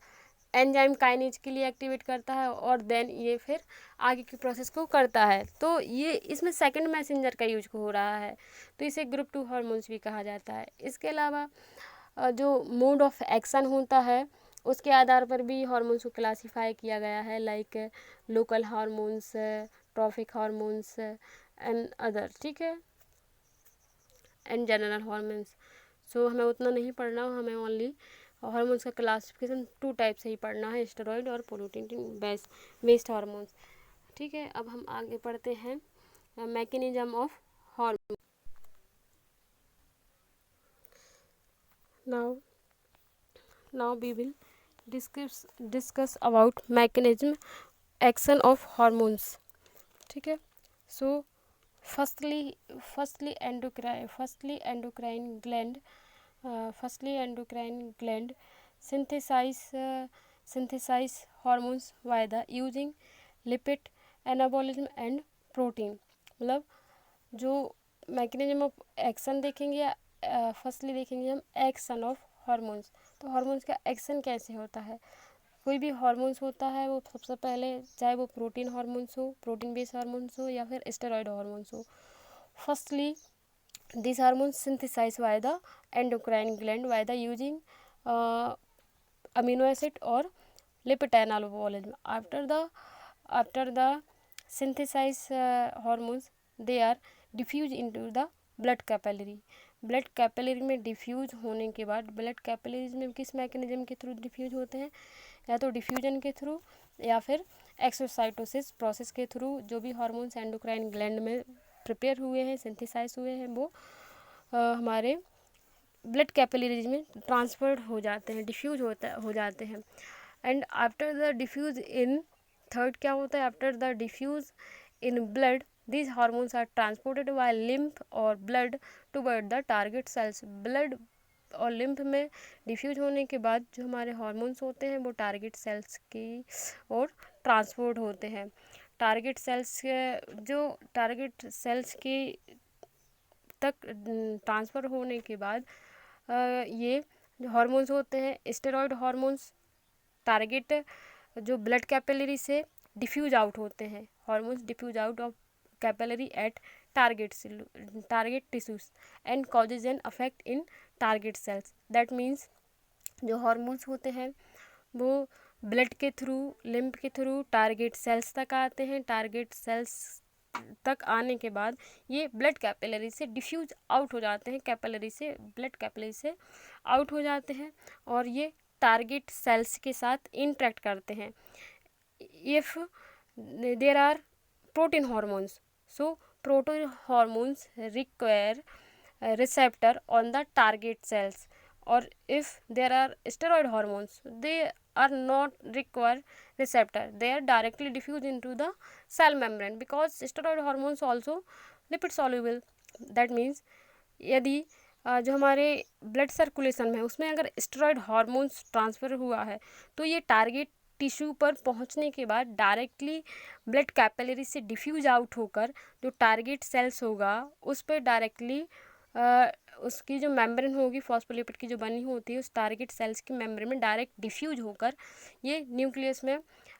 एंजाइम काइनेज के लिए एक्टिवेट करता है और देन ये फिर आगे की प्रोसेस को करता है। तो ये इसमें सेकंड मैसेंजर का यूज हो रहा है, तो इसे ग्रुप 2 हार्मोन्स भी कहा जाता है। इसके अलावा जो मोड ऑफ एक्शन होता है उसके आधार पर भी हार्मोन्स को क्लासीफाई किया गया है, like local hormones, trophic hormones and other. ठीक है, एंड जनरल हार्मोन्स। सो हमें उतना नहीं पढ़ना, हमें ओनली हार्मोन्स का क्लासिफिकेशन 2 टाइप से ही पढ़ना है, स्टेरॉइड और प्रोटीन बेस्ड हार्मोन्स। ठीक है, अब हम आगे पढ़ते हैं mechanism of hormone. Now we will discuss about mechanism action of hormones, ठीक है। So firstly endocrine gland synthesize hormones by the using lipid anabolism and protein। मतलब जो मैकेनिज्म ऑफ एक्शन देखेंगे, फर्स्टली देखेंगे हम एक्शन ऑफ हार्मोन्स। तो हार्मोन्स का एक्शन कैसे होता है, कोई भी हार्मोन्स होता है वो सबसे पहले, चाहे वो प्रोटीन हार्मोन्स हो, प्रोटीन बेस्ड हार्मोन्स हो या फिर स्टेरॉयड हार्मोन्स हो, firstly these hormones synthesized by the endocrine gland by the using amino acid or lipid anabolism। After the synthesized hormones, they are diffused into the blood capillary। Blood capillary में डिफ्यूज होने के बाद, ब्लड कैपिलरीज में किस मैकेनिज्म के थ्रू डिफ्यूज होते हैं, या तो डिफ्यूजन के थ्रू या फिर एक्सोसाइटोसिस प्रोसेस के थ्रू। जो भी हार्मोन्स एंडोक्राइन ग्लैंड में प्रिपेयर हुए हैं, सिंथेसाइज हुए हैं, वो हमारे ब्लड कैपिलरीज में ट्रांसफर्ड हो जाते हैं, डिफ्यूज हो जाते हैं। And after the diffuse in, third क्या होता है, after the diffuse in blood these hormones are transported by lymph और blood toward the target cells। Blood और लिम्फ में डिफ्यूज होने के बाद जो हमारे हार्मोन्स होते हैं वो टारगेट सेल्स की ओर ट्रांसपोर्ट होते हैं। टारगेट सेल्स की तक ट्रांसफ़र होने के बाद ये जो हार्मोन्स होते हैं स्टेरॉयड हार्मोन्स, टारगेट जो ब्लड कैपिलरी से डिफ्यूज आउट होते हैं, hormones diffuse out of capillary at target tissues and causes an affect in target cells. That means जो हार्मोन्स होते हैं वो ब्लड के थ्रू, लिम्फ के थ्रू टारगेट सेल्स तक आते हैं। टारगेट सेल्स तक आने के बाद ये ब्लड कैपिलरी से डिफ्यूज आउट हो जाते हैं, ब्लड कैपिलरी से आउट हो जाते हैं और ये टारगेट सेल्स के साथ इंटरेक्ट करते हैं। If there are protein hormones, so protein hormones require receptor on the target cells, or if there are steroid hormones, they are not require receptor, they are directly diffused into the cell membrane because steroid hormones also lipid soluble। that means यदि जो हमारे ब्लड सर्कुलेशन में है उसमें अगर स्टेरॉयड हार्मोन्स ट्रांसफ़र हुआ है तो ये टारगेट टिश्यू पर पहुंचने के बाद डायरेक्टली ब्लड कैपिलरी से डिफ्यूज आउट होकर जो टारगेट सेल्स होगा उस पर डायरेक्टली उसकी जो मेम्ब्रेन होगी फॉस्फोलिपिड की जो बनी होती है उस टारगेट सेल्स की मेम्ब्रेन में डायरेक्ट डिफ्यूज होकर ये न्यूक्लियस में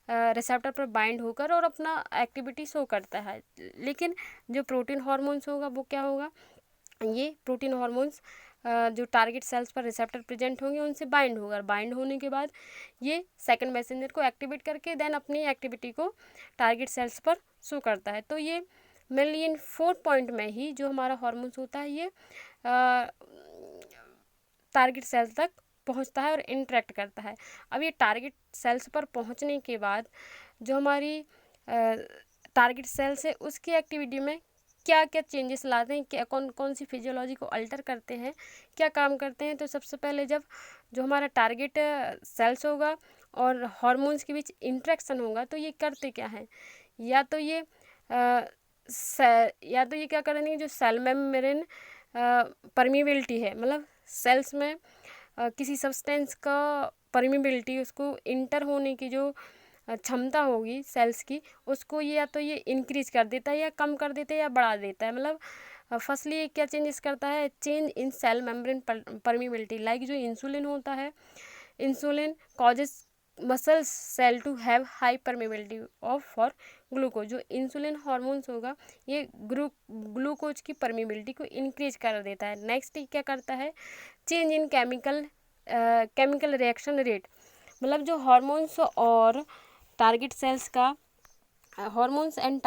रिसेप्टर पर बाइंड होकर और अपना एक्टिविटी शो करता है। लेकिन जो प्रोटीन हार्मोन्स होगा वो क्या होगा, ये प्रोटीन हार्मोन्स जो टारगेट सेल्स पर रिसेप्टर प्रेजेंट होंगे उनसे बाइंड होगा। बाइंड होने के बाद ये सेकंड मैसेंजर को एक्टिवेट करके देन अपनी एक्टिविटी को टारगेट सेल्स पर शो करता है। तो ये मेनली इन 4 पॉइंट में ही जो हमारा हार्मोन्स होता है ये टारगेट सेल्स तक पहुंचता है और इंटरेक्ट करता है। अब ये टारगेट सेल्स पर पहुंचने के बाद जो हमारी टारगेट सेल्स है उसकी एक्टिविटी में क्या क्या चेंजेस लाते हैं, क्या कौन कौन सी फिजियोलॉजी को अल्टर करते हैं, क्या काम करते हैं। तो सबसे पहले जब जो हमारा टारगेट सेल्स होगा और हार्मोन्स के बीच इंट्रैक्शन होगा तो ये करते क्या हैं, या तो ये क्या करेंगे, जो सेल मेम्ब्रेन परमिबिलिटी है, मतलब सेल्स में किसी सब्सटेंस का परमिबिलिटी, उसको इंटर होने की जो क्षमता होगी सेल्स की, उसको ये या तो ये इंक्रीज कर देता है या कम कर देता है या बढ़ा देता है। मतलब फर्स्टली ये क्या चेंजेस करता है, change in cell membrane permeability. Like जो इंसुलिन होता है, insulin causes muscle cell to have high permeability of for glucose. जो इंसुलिन हार्मोन्स होगा ये ग्लूकोज की परमिबिलिटी को इंक्रीज कर देता है। नेक्स्ट ये क्या करता है, चेंज इन केमिकल रिएक्शन रेट। मतलब जो हार्मोन्स और टारगेट सेल्स का हार्मोन्स एंड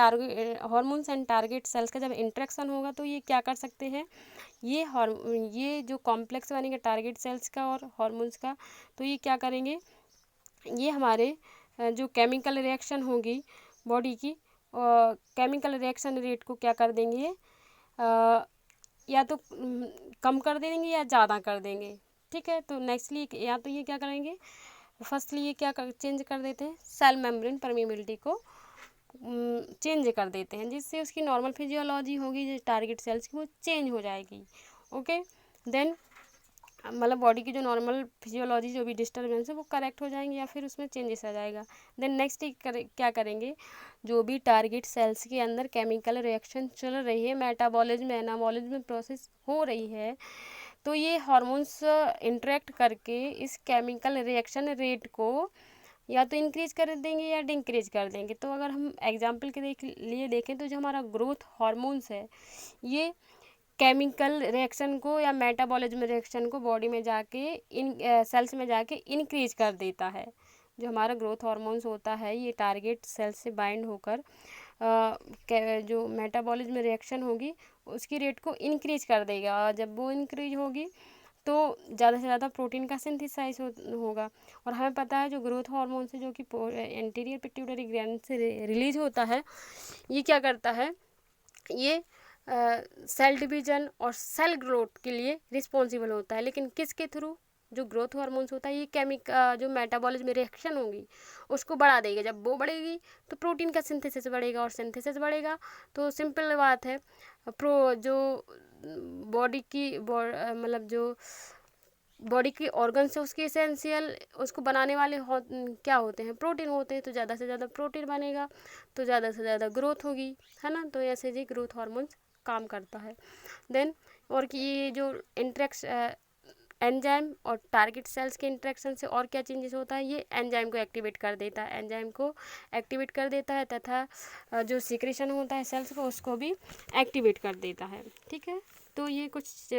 टारगेट सेल्स का जब इंटरेक्शन होगा तो ये क्या कर सकते हैं, ये जो कॉम्प्लेक्स बनेगा टारगेट सेल्स का और हार्मोन्स का, तो ये क्या करेंगे, ये हमारे जो केमिकल रिएक्शन होगी बॉडी की केमिकल रिएक्शन रेट को क्या कर देंगे, या तो कम कर देंगे या ज़्यादा कर देंगे। ठीक है, तो नेक्स्टली या तो ये क्या करेंगे, तो फर्स्टली ये क्या चेंज कर देते हैं, सेल मेम्ब्रेन परमिबिलिटी को चेंज कर देते हैं, जिससे उसकी नॉर्मल फिजियोलॉजी होगी जो टारगेट सेल्स की वो चेंज हो जाएगी। ओके, देन मतलब बॉडी की जो नॉर्मल फिजियोलॉजी जो भी डिस्टर्बेंस है वो करेक्ट हो जाएंगे या फिर उसमें चेंजेस आ जाएगा। देन नेक्स्ट क्या करेंगे, जो भी टारगेट सेल्स के अंदर केमिकल रिएक्शन चल रही है, मेटाबॉलिज्म एनाबॉलिज्म प्रोसेस हो रही है, तो ये हार्मोन्स इंटरेक्ट करके इस केमिकल रिएक्शन रेट को या तो इंक्रीज कर देंगे या डिक्रीज कर देंगे। तो अगर हम एग्जांपल के लिए देखें तो जो हमारा ग्रोथ हार्मोन्स है ये केमिकल रिएक्शन को या मेटाबॉलिज्म रिएक्शन को बॉडी में जाके इन सेल्स में जाके इंक्रीज कर देता है। जो हमारा ग्रोथ हार्मोन्स होता है ये टारगेट सेल्स से बाइंड होकर जो मेटाबॉलिज्म रिएक्शन होगी उसकी रेट को इंक्रीज कर देगा, और जब वो इंक्रीज होगी तो ज़्यादा से ज़्यादा प्रोटीन का सिंथेसाइज होगा। और हमें पता है जो ग्रोथ हार्मोन से जो कि एंटीरियर पिट्यूटरी ग्लैंड से रिलीज होता है, ये क्या करता है, ये सेल डिवीजन और सेल ग्रोथ के लिए रिस्पॉन्सिबल होता है। लेकिन किसके थ्रू, जो ग्रोथ हार्मोन्स होता है ये जो मेटाबॉलिज्म रिएक्शन होगी उसको बढ़ा देगा। जब वो बढ़ेगी तो प्रोटीन का सिंथेसिस बढ़ेगा, और सिंथेसिस बढ़ेगा तो सिंपल बात है जो बॉडी की मतलब जो बॉडी की ऑर्गन्स है उसकी एसेंशियल उसको बनाने वाले क्या होते हैं, प्रोटीन होते हैं। तो ज़्यादा से ज़्यादा प्रोटीन बनेगा तो ज़्यादा से ज़्यादा ग्रोथ होगी, है ना। तो ऐसे ही ग्रोथ हार्मोन्स काम करता है। देन और कि ये जो एंजाइम और टारगेट सेल्स के इंटरेक्शन से और क्या चेंजेस होता है, ये एंजाइम को एक्टिवेट कर देता है, एंजाइम को एक्टिवेट कर देता है तथा जो सिक्रेशन होता है सेल्स को उसको भी एक्टिवेट कर देता है। ठीक है, तो ये कुछ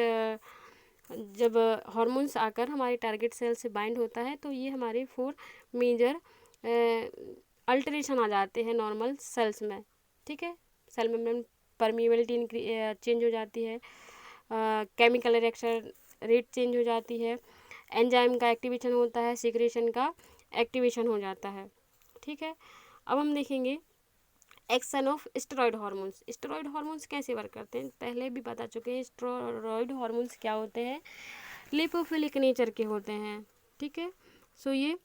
जब हार्मोन्स आकर हमारे टारगेट सेल से बाइंड होता है तो ये हमारे 4 मेजर अल्टरेशन आ जाते हैं नॉर्मल सेल्स में। ठीक है, सेल मेम्ब्रेन परमिएबिलिटी चेंज हो जाती है, केमिकल रिएक्शन रेट चेंज हो जाती है, एंजाइम का एक्टिवेशन होता है, सिक्रेशन का एक्टिवेशन हो जाता है। ठीक है, अब हम देखेंगे action of steroid hormones. Steroid hormones कैसे वर्क करते हैं, पहले भी बता चुके हैं। स्टेरॉयड हार्मोन्स क्या होते हैं, लिपोफिलिक नेचर के होते हैं। ठीक है, सो ये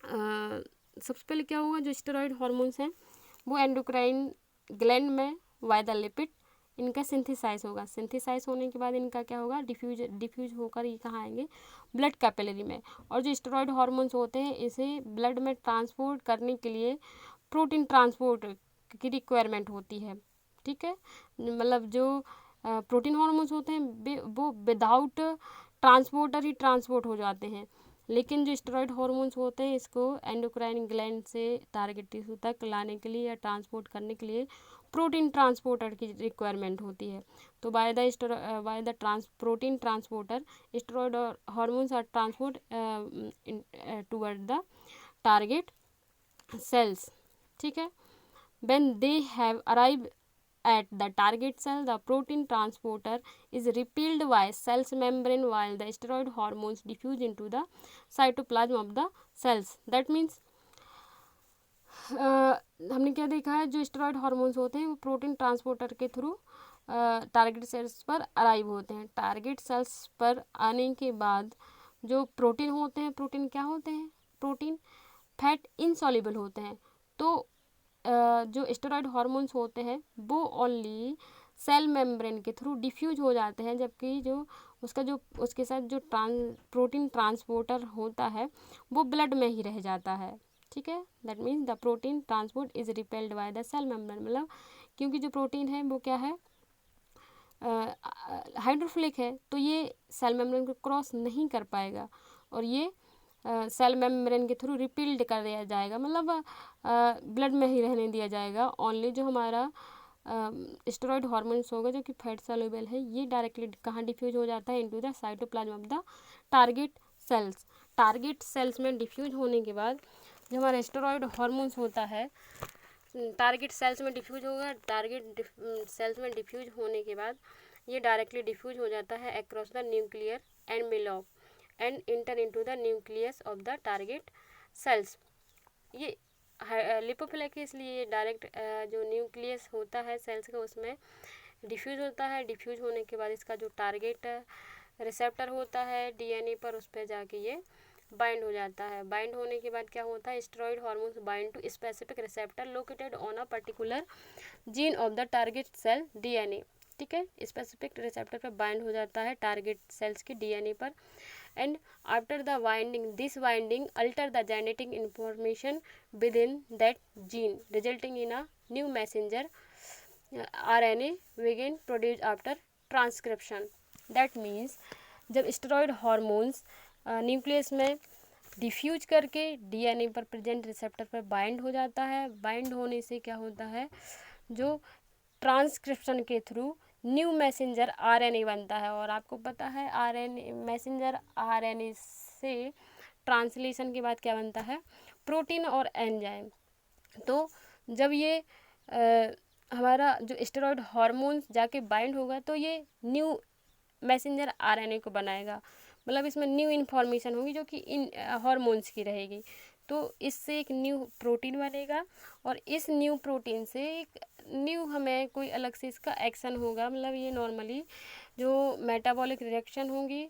सबसे पहले क्या होगा, जो स्टेरॉयड हार्मोन्स हैं वो एंडोक्राइन ग्लैंड में वाय द लिपिड इनका सिंथेसाइज होगा। सिंथेसाइज होने के बाद इनका क्या होगा, डिफ्यूज होकर ये कहाँ आएंगे, ब्लड कैपिलरी में। और जो स्टेरॉयड हार्मोन्स होते हैं इसे ब्लड में ट्रांसपोर्ट करने के लिए प्रोटीन ट्रांसपोर्ट की रिक्वायरमेंट होती है। ठीक है, मतलब जो प्रोटीन हार्मोन्स होते हैं वो विदाउट ट्रांसपोर्टर ही ट्रांसपोर्ट हो जाते हैं। लेकिन जो स्टेरॉयड हार्मोन्स होते हैं इसको एंडोक्राइन ग्लैंड से टारगेट टिश्यू तक लाने के लिए या ट्रांसपोर्ट करने के लिए प्रोटीन ट्रांसपोर्टर की रिक्वायरमेंट होती है। तो by the protein transporter steroid hormones are transport toward the target cells. ठीक है, when they have arrived at the target cell, the protein transporter is repelled by cell's membrane while the steroid hormones diffuse into the cytoplasm of the cells. That means हमने क्या देखा है, जो स्टेरॉयड हार्मोन्स होते हैं वो प्रोटीन ट्रांसपोर्टर के थ्रू टारगेट सेल्स पर अराइव होते हैं। टारगेट सेल्स पर आने के बाद जो प्रोटीन होते हैं, प्रोटीन क्या होते हैं, प्रोटीन फैट इनसॉल्युबल होते हैं। तो जो स्टेरॉयड हार्मोन्स होते हैं वो ओनली सेल मेम्ब्रेन के थ्रू डिफ्यूज हो जाते हैं, जबकि जो उसके साथ जो प्रोटीन ट्रांसपोर्टर होता है वो ब्लड में ही रह जाता है। ठीक है, that means the protein transport is repelled by the cell membrane. मतलब क्योंकि जो प्रोटीन है वो क्या है, हाइड्रोफिलिक है, तो ये सेल मेम्ब्रेन को क्रॉस नहीं कर पाएगा और ये सेल मेम्ब्रेन के थ्रू रिपील्ड कर दिया जाएगा, मतलब ब्लड में ही रहने दिया जाएगा। ओनली जो हमारा स्टेरॉयड हार्मोन्स होगा जो कि फैट सॉल्युबल है, ये डायरेक्टली कहाँ डिफ्यूज हो जाता है, into the cytoplasm of the target cells. Target cells में डिफ्यूज होने के बाद जो हमारा स्टेरॉयड हार्मोन्स होता है टारगेट सेल्स में डिफ्यूज होगा। टारगेट सेल्स में डिफ्यूज होने के बाद ये डायरेक्टली डिफ्यूज हो जाता है across the nuclear envelope and inter into the nucleus of the target cells. ये लिपोफिलिक है इसलिए ये डायरेक्ट जो न्यूक्लियस होता है सेल्स का उसमें डिफ्यूज होता है। डिफ्यूज होने के बाद इसका जो टारगेट रिसेप्टर होता है डीएनए पर, उस पर जाके ये बाइंड हो जाता है। बाइंड होने के बाद क्या होता है, steroid hormones bind to specific receptor located on a particular gene of the target cell DNA. ठीक है, स्पेसिफिक रिसेप्टर पर बाइंड हो जाता है टारगेट सेल्स के डीएनए पर, and after the binding this binding alter the genetic information with in that gene resulting in a new messenger RNA begin produced after transcription. That means जब स्टेरॉइड हार्मोन्स न्यूक्लियस में डिफ्यूज करके डीएनए पर प्रेजेंट रिसेप्टर पर बाइंड हो जाता है, बाइंड होने से क्या होता है, जो ट्रांसक्रिप्शन के थ्रू न्यू मैसेंजर आरएनए बनता है। और आपको पता है आरएनए मैसेंजर आरएनए से ट्रांसलेशन के बाद क्या बनता है, प्रोटीन और एंजाइम। तो जब ये हमारा जो स्टेरॉइड हार्मोन्स जाके बाइंड होगा तो ये न्यू मैसेंजर आरएनए को बनाएगा, मतलब इसमें न्यू इन्फॉर्मेशन होगी जो कि इन हार्मोन्स की रहेगी। तो इससे एक न्यू प्रोटीन बनेगा और इस न्यू प्रोटीन से एक न्यू हमें कोई अलग से इसका एक्शन होगा, मतलब ये नॉर्मली जो मेटाबॉलिक रिएक्शन होगी,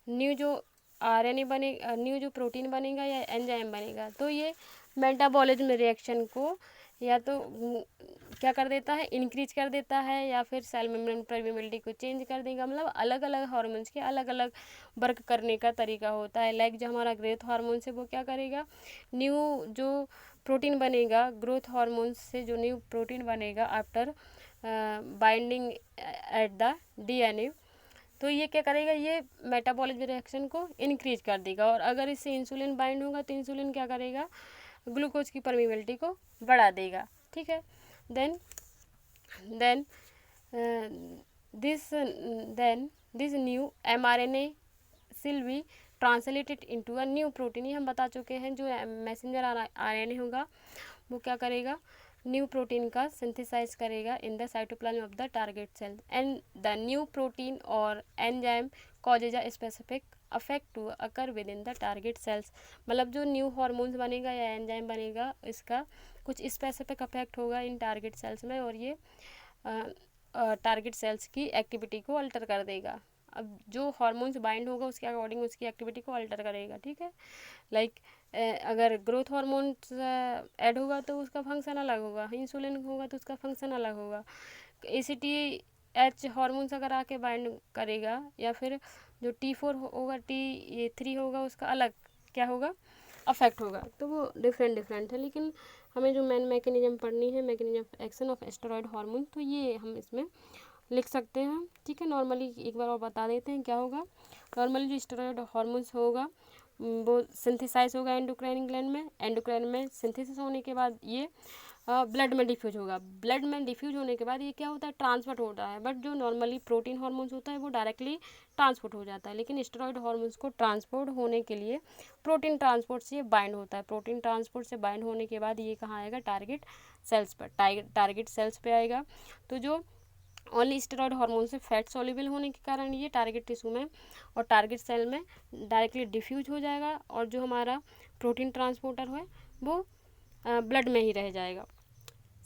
न्यू जो आरएनए बने, न्यू जो प्रोटीन बनेगा या एंजाइम बनेगा, तो ये मेटाबॉलिज्म रिएक्शन को या तो क्या कर देता है, इंक्रीज कर देता है, या फिर सेल मेम्ब्रेन परमेबिलिटी को चेंज कर देगा। मतलब अलग अलग हार्मोन्स के अलग अलग वर्क करने का तरीका होता है। लाइक जो हमारा ग्रोथ हार्मोन्स है वो क्या करेगा, न्यू जो प्रोटीन बनेगा ग्रोथ हार्मोन्स से, जो न्यू प्रोटीन बनेगा after binding at the DNA, तो ये क्या करेगा, ये मेटाबॉलिज्म रिएक्शन को इंक्रीज कर देगा। और अगर इससे इंसुलिन बाइंड होगा तो इंसुलिन क्या करेगा, ग्लूकोज की परमिबिलिटी को बढ़ा देगा। ठीक है, then then this new mRNA will be translated into a new protein। ये हम बता चुके हैं, जो मैसेंजर RNA होगा वो क्या करेगा, न्यू प्रोटीन का सिंथेसाइज करेगा in the cytoplasm of the target cell, and the new protein और enzyme causes a specific affect to occur within the target cells. मतलब जो न्यू हार्मोन्स बनेगा या एंजाइम बनेगा, इसका कुछ स्पेसिफिक अफेक्ट होगा इन टारगेट सेल्स में, और ये टारगेट सेल्स की एक्टिविटी को अल्टर कर देगा। अब जो हार्मोन्स बाइंड होगा उसके अकॉर्डिंग उसकी एक्टिविटी को अल्टर करेगा। ठीक है, लाइक अगर ग्रोथ हार्मोन्स ऐड होगा तो उसका फंक्शन अलग होगा, इंसुलिन होगा तो उसका फंक्शन अलग होगा, ACTH हार्मोन्स अगर आके बाइंड करेगा, या फिर जो T4 होगा, T3 होगा, उसका अलग क्या होगा, अफेक्ट होगा। तो वो डिफरेंट है, लेकिन हमें जो मेन मैकेनिज्म पढ़नी है, mechanism of action of steroid hormone, तो ये हम इसमें लिख सकते हैं। ठीक है, नॉर्मली एक बार और बता देते हैं क्या होगा। नॉर्मली जो स्टेरॉइड हार्मोन्स होगा वो सिंथेसाइज होगा एंडोक्राइन ग्लैंड में, एंडोक्राइन में सिंथेसिस होने के बाद ये ब्लड में डिफ्यूज होगा, ब्लड में डिफ्यूज होने के बाद ये क्या होता है, ट्रांसपोर्ट होता है। बट जो नॉर्मली प्रोटीन हार्मोन्स होता है वो डायरेक्टली ट्रांसपोर्ट हो जाता है, लेकिन स्टेरॉइड हार्मोन्स को ट्रांसपोर्ट होने के लिए प्रोटीन ट्रांसपोर्ट से बाइंड होता है। प्रोटीन ट्रांसपोर्ट से बाइंड होने के बाद ये कहाँ आएगा, टारगेट सेल्स पर, टारगेट सेल्स पे आएगा। तो जो ओनली स्टेरॉइड हार्मोन से फैट सॉल्युबल होने के कारण ये टारगेट टिश्यू में और टारगेट सेल में डायरेक्टली डिफ्यूज हो जाएगा, और जो हमारा प्रोटीन ट्रांसपोर्टर है वो ब्लड में ही रह जाएगा।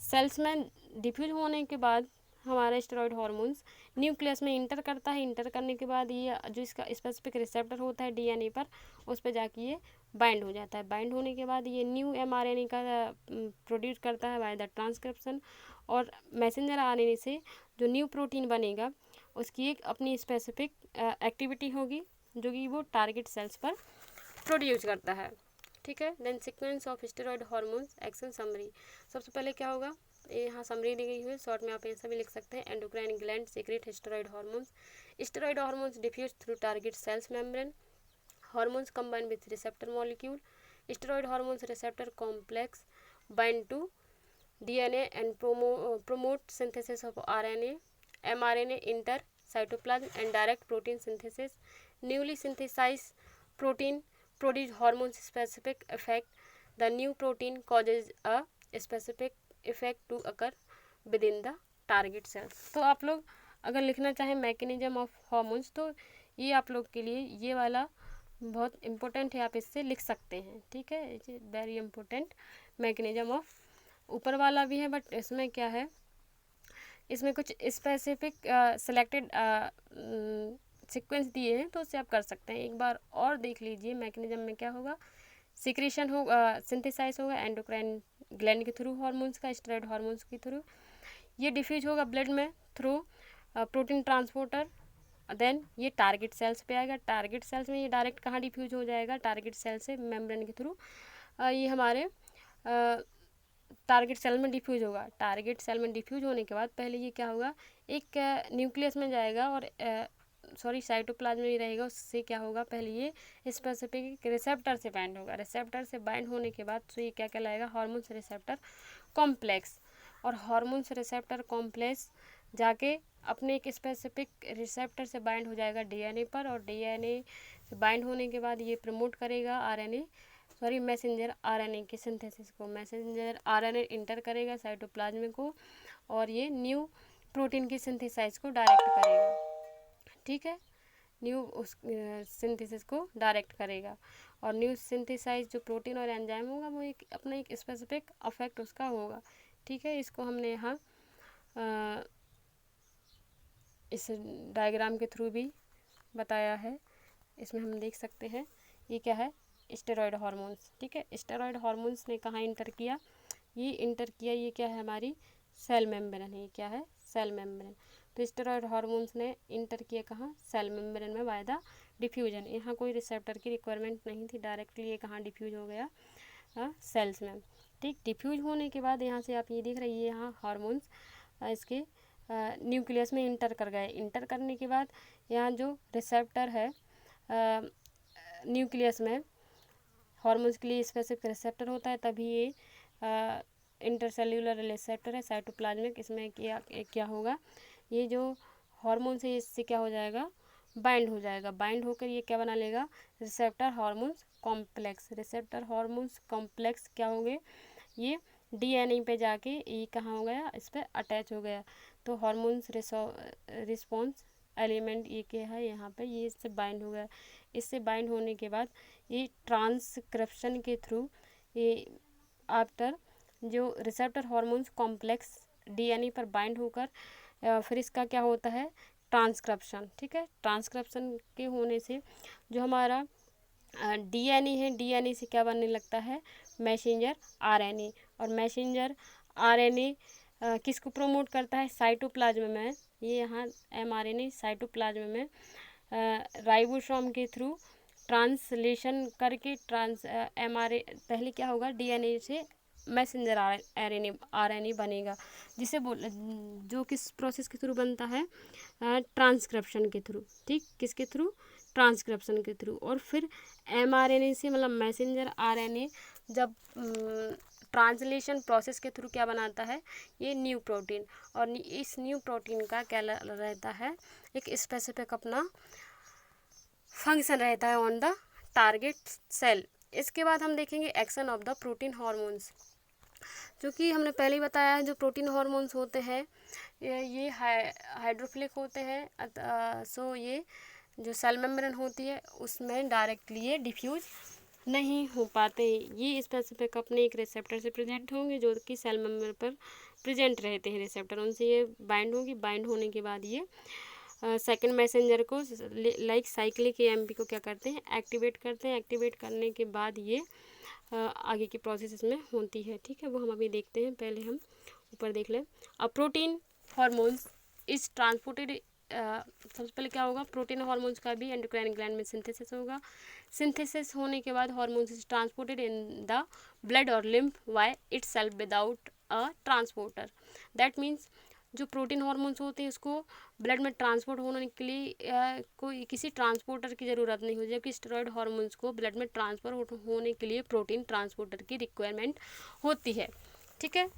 सेल्स में डिफ्यूज होने के बाद हमारा स्टेरॉइड हार्मोन्स न्यूक्लियस में इंटर करता है, इंटर करने के बाद ये जो इसका स्पेसिफिक रिसेप्टर होता है डीएनए पर, उस पर जाके ये बाइंड हो जाता है। बाइंड होने के बाद ये न्यू mRNA का प्रोड्यूस करता है बाय द ट्रांसक्रिप्शन, और मैसेंजर आरएनए से जो न्यू प्रोटीन बनेगा उसकी एक अपनी स्पेसिफिक एक्टिविटी होगी जो कि वो टारगेट सेल्स पर प्रोड्यूस करता है। ठीक है, then sequence of steroid hormones action summary. सबसे पहले क्या होगा, यहाँ समरी दी गई है, शॉर्ट में आप ऐसा भी लिख सकते हैं, endocrine gland secrete steroid hormones, steroid hormones diffuse through target cells membrane, hormones combine with receptor molecule, steroid hormones receptor complex bind to DNA and promote synthesis of RNA, mRNA enter cytoplasm and direct protein synthesis. Newly synthesized protein produce hormone specific effect. The new protein causes a specific effect to occur within the target cells। तो आप लोग अगर लिखना चाहें मैकेनिज्म ऑफ हार्मोन्स तो ये आप लोग के लिए ये वाला बहुत इम्पोर्टेंट है, आप इससे लिख सकते हैं। ठीक है, वेरी इम्पोर्टेंट मैकेनिज्म ऑफ, ऊपर वाला भी है बट इसमें क्या है, इसमें कुछ स्पेसिफिक सिलेक्टेड सीक्वेंस दिए हैं तो उससे आप कर सकते हैं। एक बार और देख लीजिए मैकेनिज्म में क्या होगा, सिक्रीशन होगा, सिंथेसाइज होगा एंडोक्राइन ग्लैंड के थ्रू हार्मोन्स का, स्टेरॉइड हार्मोन्स के थ्रू, ये डिफ्यूज होगा ब्लड में थ्रू प्रोटीन ट्रांसपोर्टर, देन ये टारगेट सेल्स पे आएगा। टारगेट सेल्स में ये डायरेक्ट कहाँ डिफ्यूज हो जाएगा, टारगेट सेल से मेम्ब्रेन के थ्रू ये हमारे टारगेट सेल में डिफ्यूज होगा। टारगेट सेल में डिफ्यूज होने के बाद पहले ये क्या होगा, एक न्यूक्लियस में जाएगा और साइटोप्लाज्म में रहेगा। उससे क्या होगा, पहले ये स्पेसिफिक रिसेप्टर से बाइंड होगा। रिसेप्टर से बाइंड होने के बाद तो ये क्या कहलाएगा, हार्मोन्स रिसेप्टर कॉम्प्लेक्स। और हार्मोन्स रिसेप्टर कॉम्प्लेक्स जाके अपने एक स्पेसिफिक रिसेप्टर से बाइंड हो जाएगा डीएनए पर, और डीएनए से बाइंड होने के बाद ये प्रमोट करेगा मैसेंजर आरएनए की सिंथेसिस को। मैसेंजर आरएनए इंटर करेगा साइटोप्लाज्म को और ये न्यू प्रोटीन की सिंथेसाइज को डायरेक्ट करेगा। ठीक है, न्यू उस सिंथेसिस को डायरेक्ट करेगा। और न्यू सिंथेसाइज जो प्रोटीन और एंजाइम होगा वो एक अपना एक स्पेसिफिक अफेक्ट उसका होगा। ठीक है, इसको हमने यहाँ इस डायग्राम के थ्रू भी बताया है। इसमें हम देख सकते हैं ये क्या है, स्टेरॉयड हार्मोन्स। ठीक है, स्टेरॉयड हार्मोन्स ने कहाँ इंटर किया, ये इंटर किया, ये क्या है हमारी सेल मेम्ब्रेन है। ये क्या है, सेल मेम्ब्रेन। तो स्टेरॉयड हार्मोन्स ने इंटर किया कहाँ, सेल मेम्ब्रेन में बाय द डिफ्यूजन। यहाँ कोई रिसेप्टर की रिक्वायरमेंट नहीं थी, डायरेक्टली ये कहाँ डिफ्यूज हो गया, सेल्स में। ठीक, डिफ्यूज होने के बाद यहाँ से आप ये देख रही है, यहाँ हार्मोन्स इसके न्यूक्लियस में इंटर कर गए। इंटर करने के बाद यहाँ जो रिसेप्टर है न्यूक्लियस में, हार्मोन्स के लिए स्पेसिफिक रिसेप्टर होता है, तभी ये इंटरसेल्यूलर रिसेप्टर है साइटोप्लाज्मिक। इसमें क्या होगा, ये जो हार्मोन्स है इससे क्या हो जाएगा, बाइंड हो जाएगा। बाइंड होकर ये क्या बना लेगा, receptor hormones complex. Receptor hormones complex क्या होंगे, ये डीएनए पे जाके ये कहाँ हो गया, इस पर अटैच हो गया। तो हार्मोन्स रिस्पॉन्स एलिमेंट ये क्या है, यहाँ पे ये इससे बाइंड हो गया। इससे बाइंड होने के बाद ये ट्रांसक्रिप्शन के थ्रू ये आफ्टर जो रिसेप्टर हार्मोन्स कॉम्प्लेक्स डीएनए पर बाइंड होकर फिर इसका क्या होता है, ट्रांसक्रिप्शन। ठीक है, ट्रांसक्रिप्शन के होने से जो हमारा डीएनए है, डीएनए से क्या बनने लगता है, मैसेंजर आरएनए। और मैसेंजर आरएनए किसको प्रमोट करता है, साइटोप्लाज्म में। ये यहाँ एमआरएनए साइटोप्लाज्म में राइबोसोम के थ्रू ट्रांसलेशन करके एमआरए पहले क्या होगा, डीएनए से मैसेंजर आरएनए बनेगा, जिसे जो किस प्रोसेस के थ्रू बनता है, ट्रांसक्रिप्शन के थ्रू। ठीक, किसके थ्रू, ट्रांसक्रिप्शन के थ्रू। और फिर एमआरएनए से मतलब मैसेंजर आरएनए जब ट्रांसलेशन प्रोसेस के थ्रू क्या बनाता है, ये न्यू प्रोटीन। और इस न्यू प्रोटीन का क्या रहता है, एक स्पेसिफिक अपना फंक्शन रहता है ऑन द टारगेट सेल। इसके बाद हम देखेंगे action of the protein hormones. जो कि हमने पहले ही बताया है, जो प्रोटीन हार्मोन्स होते हैं ये हाइड्रोफिलिक होते हैं। सो ये जो सेल मेम्ब्रेन होती है उसमें डायरेक्टली ये डिफ्यूज नहीं हो पाते। ये स्पेसिफिक अपने एक रिसेप्टर से प्रेजेंट होंगे जो कि सेल मेम्ब्रेन पर प्रेजेंट रहते हैं रिसेप्टर, उनसे ये बाइंड होगी। बाइंड होने के बाद ये सेकंड मैसेंजर को लाइक साइक्लिक एएमपी को क्या करते हैं, एक्टिवेट करते हैं। एक्टिवेट करने के बाद ये आगे की प्रोसेस इसमें होती है। ठीक है, वो हम अभी देखते हैं, पहले हम ऊपर देख लें। अब प्रोटीन हार्मोन्स इज ट्रांसपोर्टेड, सबसे पहले क्या होगा, प्रोटीन हार्मोन्स का भी एंडोक्राइन ग्लैंड में सिंथेसिस होगा। सिंथेसिस होने के बाद hormones is transported in the blood और lymph by itself without a transporter. That means जो प्रोटीन हार्मोन्स होते हैं उसको ब्लड में ट्रांसपोर्ट होने के लिए कोई किसी ट्रांसपोर्टर की ज़रूरत नहीं होती, जबकि स्टेरॉयड हार्मोन्स को ब्लड में ट्रांसफर होने के लिए प्रोटीन ट्रांसपोर्टर की रिक्वायरमेंट होती है। ठीक है,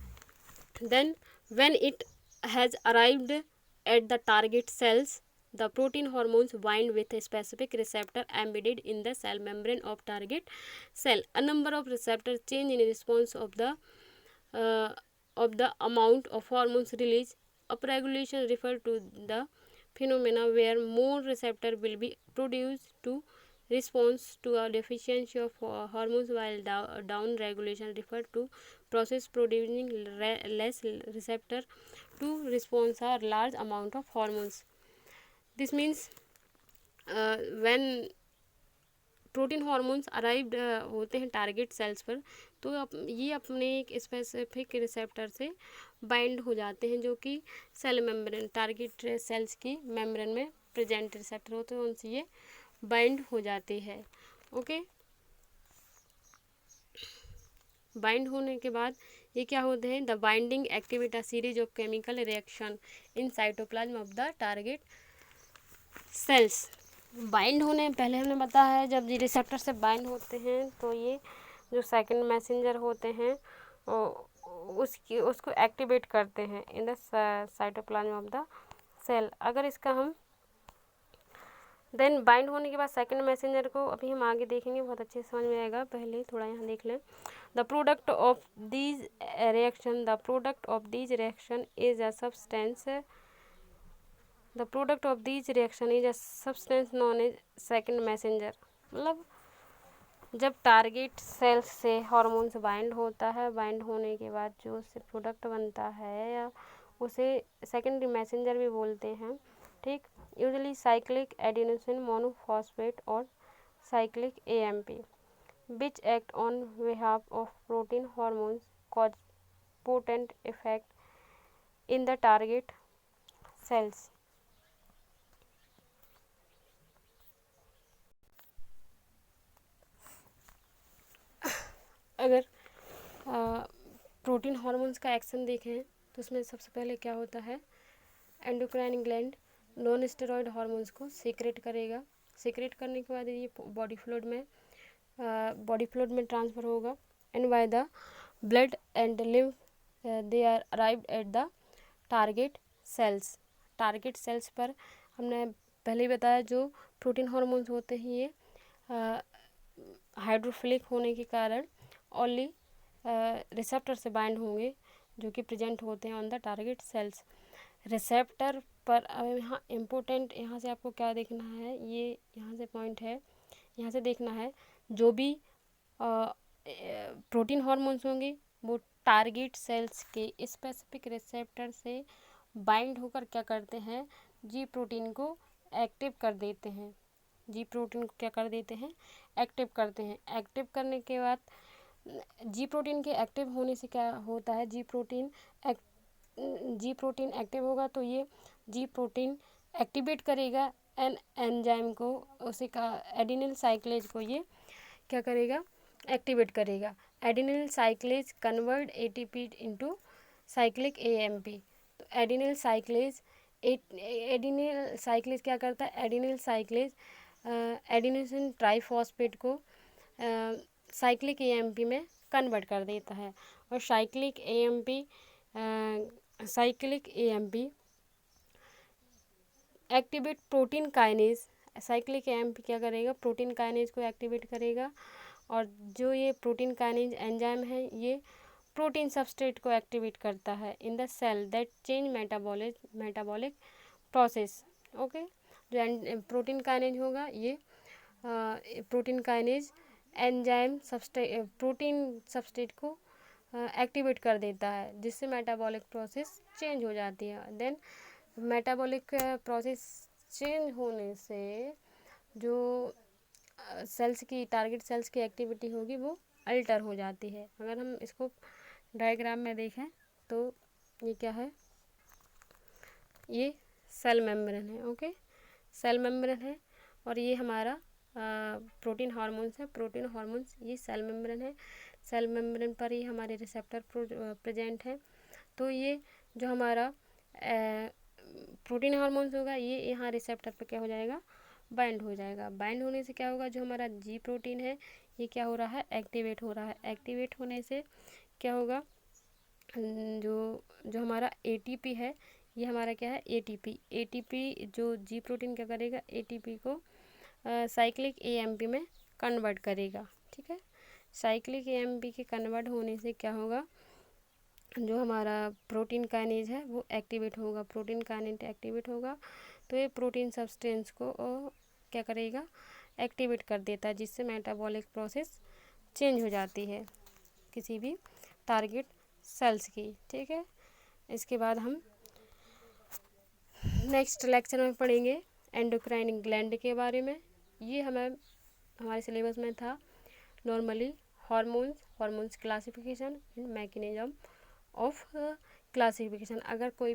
then when it has arrived at the target cells the protein hormones bind with a specific receptor embedded in the cell membrane of target cell. A number of receptors change in response of the amount of hormones released. Upregulation refers to the phenomena where more receptor will be produced to response to a deficiency of hormones, while down regulation refers to process producing less receptor to response a large amount of hormones. This means when protein hormones arrived होते हैं टारगेट सेल्स पर, तो ये अपने एक स्पेसिफिक रिसेप्टर से बाइंड हो जाते हैं, जो कि सेल मेम्ब्रेन, टारगेट सेल्स की मेम्ब्रेन में प्रेजेंट रिसेप्टर होते हैं, उनसे ये बाइंड हो जाती है। ओके, बाइंड होने के बाद ये क्या होते हैं, the binding activate a series of chemical reaction in cytoplasm of the target cells. Bind होने पहले हमने बताया है, जब ये रिसेप्टर से बाइंड होते हैं तो ये जो सेकंड मैसेंजर होते हैं उसको एक्टिवेट करते हैं in the cytoplasm of the cell. अगर इसका हम देन बाइंड होने के बाद सेकंड मैसेंजर को अभी हम आगे देखेंगे, बहुत अच्छे से समझ में आएगा, पहले थोड़ा यहाँ देख लें। The product of these reaction, the product of these reaction is a substance, the product of these reaction is a substance known as second messenger. मतलब जब टारगेट सेल्स से हार्मोन से बाइंड होता है, बाइंड होने के बाद जो उससे प्रोडक्ट बनता है या उसे सेकेंडरी मैसेंजर भी बोलते हैं, ठीक। यूजुअली साइक्लिक एडिनोसिन मोनोफॉस्फेट और cyclic AMP which act on behalf of protein hormones cause potent effect in the target cells। अगर प्रोटीन हार्मोन्स का एक्शन देखें तो उसमें सबसे पहले क्या होता है, endocrine gland non steroid hormones को सीक्रेट करेगा। सीक्रेट करने के बाद ये बॉडी फ्लूइड में ट्रांसफ़र होगा, and by the blood and lymph they are arrived at the target cells. Target cells पर हमने पहले ही बताया, जो प्रोटीन हार्मोन्स होते हैं ये हाइड्रोफिलिक होने के कारण ओनली रिसेप्टर से बाइंड होंगे, जो कि प्रेजेंट होते हैं on the target cells. Receptor पर यहाँ इम्पोर्टेंट, यहाँ से आपको क्या देखना है, ये यहाँ से पॉइंट है, यहाँ से देखना है, जो भी प्रोटीन हार्मोन्स होंगे वो टारगेट सेल्स के स्पेसिफिक रिसेप्टर से बाइंड होकर क्या करते हैं, जी प्रोटीन को एक्टिव कर देते हैं। जी प्रोटीन को क्या कर देते हैं, एक्टिव करते हैं। एक्टिव करने के बाद जी प्रोटीन के एक्टिव होने से क्या होता है, जी प्रोटीन एक्टिव होगा तो ये जी प्रोटीन एक्टिवेट करेगा एंजाइम को, उसे का एडिनिल साइक्लेज को ये क्या करेगा, एक्टिवेट करेगा। Adenyl cyclase convert ATP into cyclic AMP। तो एडिनिल साइक्लेज क्या करता है, एडिनिल साइक्लेज एडिनोसिन ट्राइफॉस्फेट को साइक्लिक AMP में कन्वर्ट कर देता है, और cyclic AMP activate protein kinase. Cyclic AMP क्या करेगा, प्रोटीन काइनेज को एक्टिवेट करेगा, और जो ये प्रोटीन काइनेज एंजाइम है ये प्रोटीन सबस्ट्रेट को एक्टिवेट करता है in the cell that change metabolic process. Okay, जो प्रोटीन काइनेज होगा ये protein kinase enzyme protein substrate को एक्टिवेट कर देता है, जिससे मेटाबॉलिक प्रोसेस चेंज हो जाती है। देन मेटाबॉलिक प्रोसेस चेंज होने से जो सेल्स की, टारगेट सेल्स की एक्टिविटी होगी वो अल्टर हो जाती है। अगर हम इसको डायग्राम में देखें तो ये क्या है, ये सेल मेम्ब्रेन है। ओके, सेल मेम्ब्रेन है, और ये हमारा प्रोटीन हार्मोन्स है। प्रोटीन हार्मोन्स ये सेल मेम्ब्रेन है, सेल मेम्ब्रेन पर ही हमारे रिसेप्टर प्रेजेंट है। तो ये जो हमारा प्रोटीन हार्मोन्स होगा ये यहाँ रिसेप्टर पे क्या हो जाएगा, बाइंड हो जाएगा। बाइंड होने से क्या होगा, जो हमारा जी प्रोटीन है ये क्या हो रहा है, एक्टिवेट हो रहा है। एक्टिवेट होने से क्या होगा, जो हमारा ATP है ये हमारा क्या है, ATP जो जी प्रोटीन क्या करेगा, ATP को साइक्लिक AMP में कन्वर्ट करेगा। ठीक है, साइक्लिक AMP के कन्वर्ट होने से क्या होगा, जो हमारा प्रोटीन काइनेज है वो एक्टिवेट होगा। प्रोटीन काइनेज एक्टिवेट होगा तो ये प्रोटीन सब्सटेंस को क्या करेगा, एक्टिवेट कर देता है, जिससे मेटाबॉलिक प्रोसेस चेंज हो जाती है किसी भी टारगेट सेल्स की। ठीक है, इसके बाद हम नेक्स्ट लेक्चर में पढ़ेंगे एंडोक्राइन ग्लैंड के बारे में, ये हमारे सिलेबस में था normally. Hormones classification and mechanism of classification. अगर कोई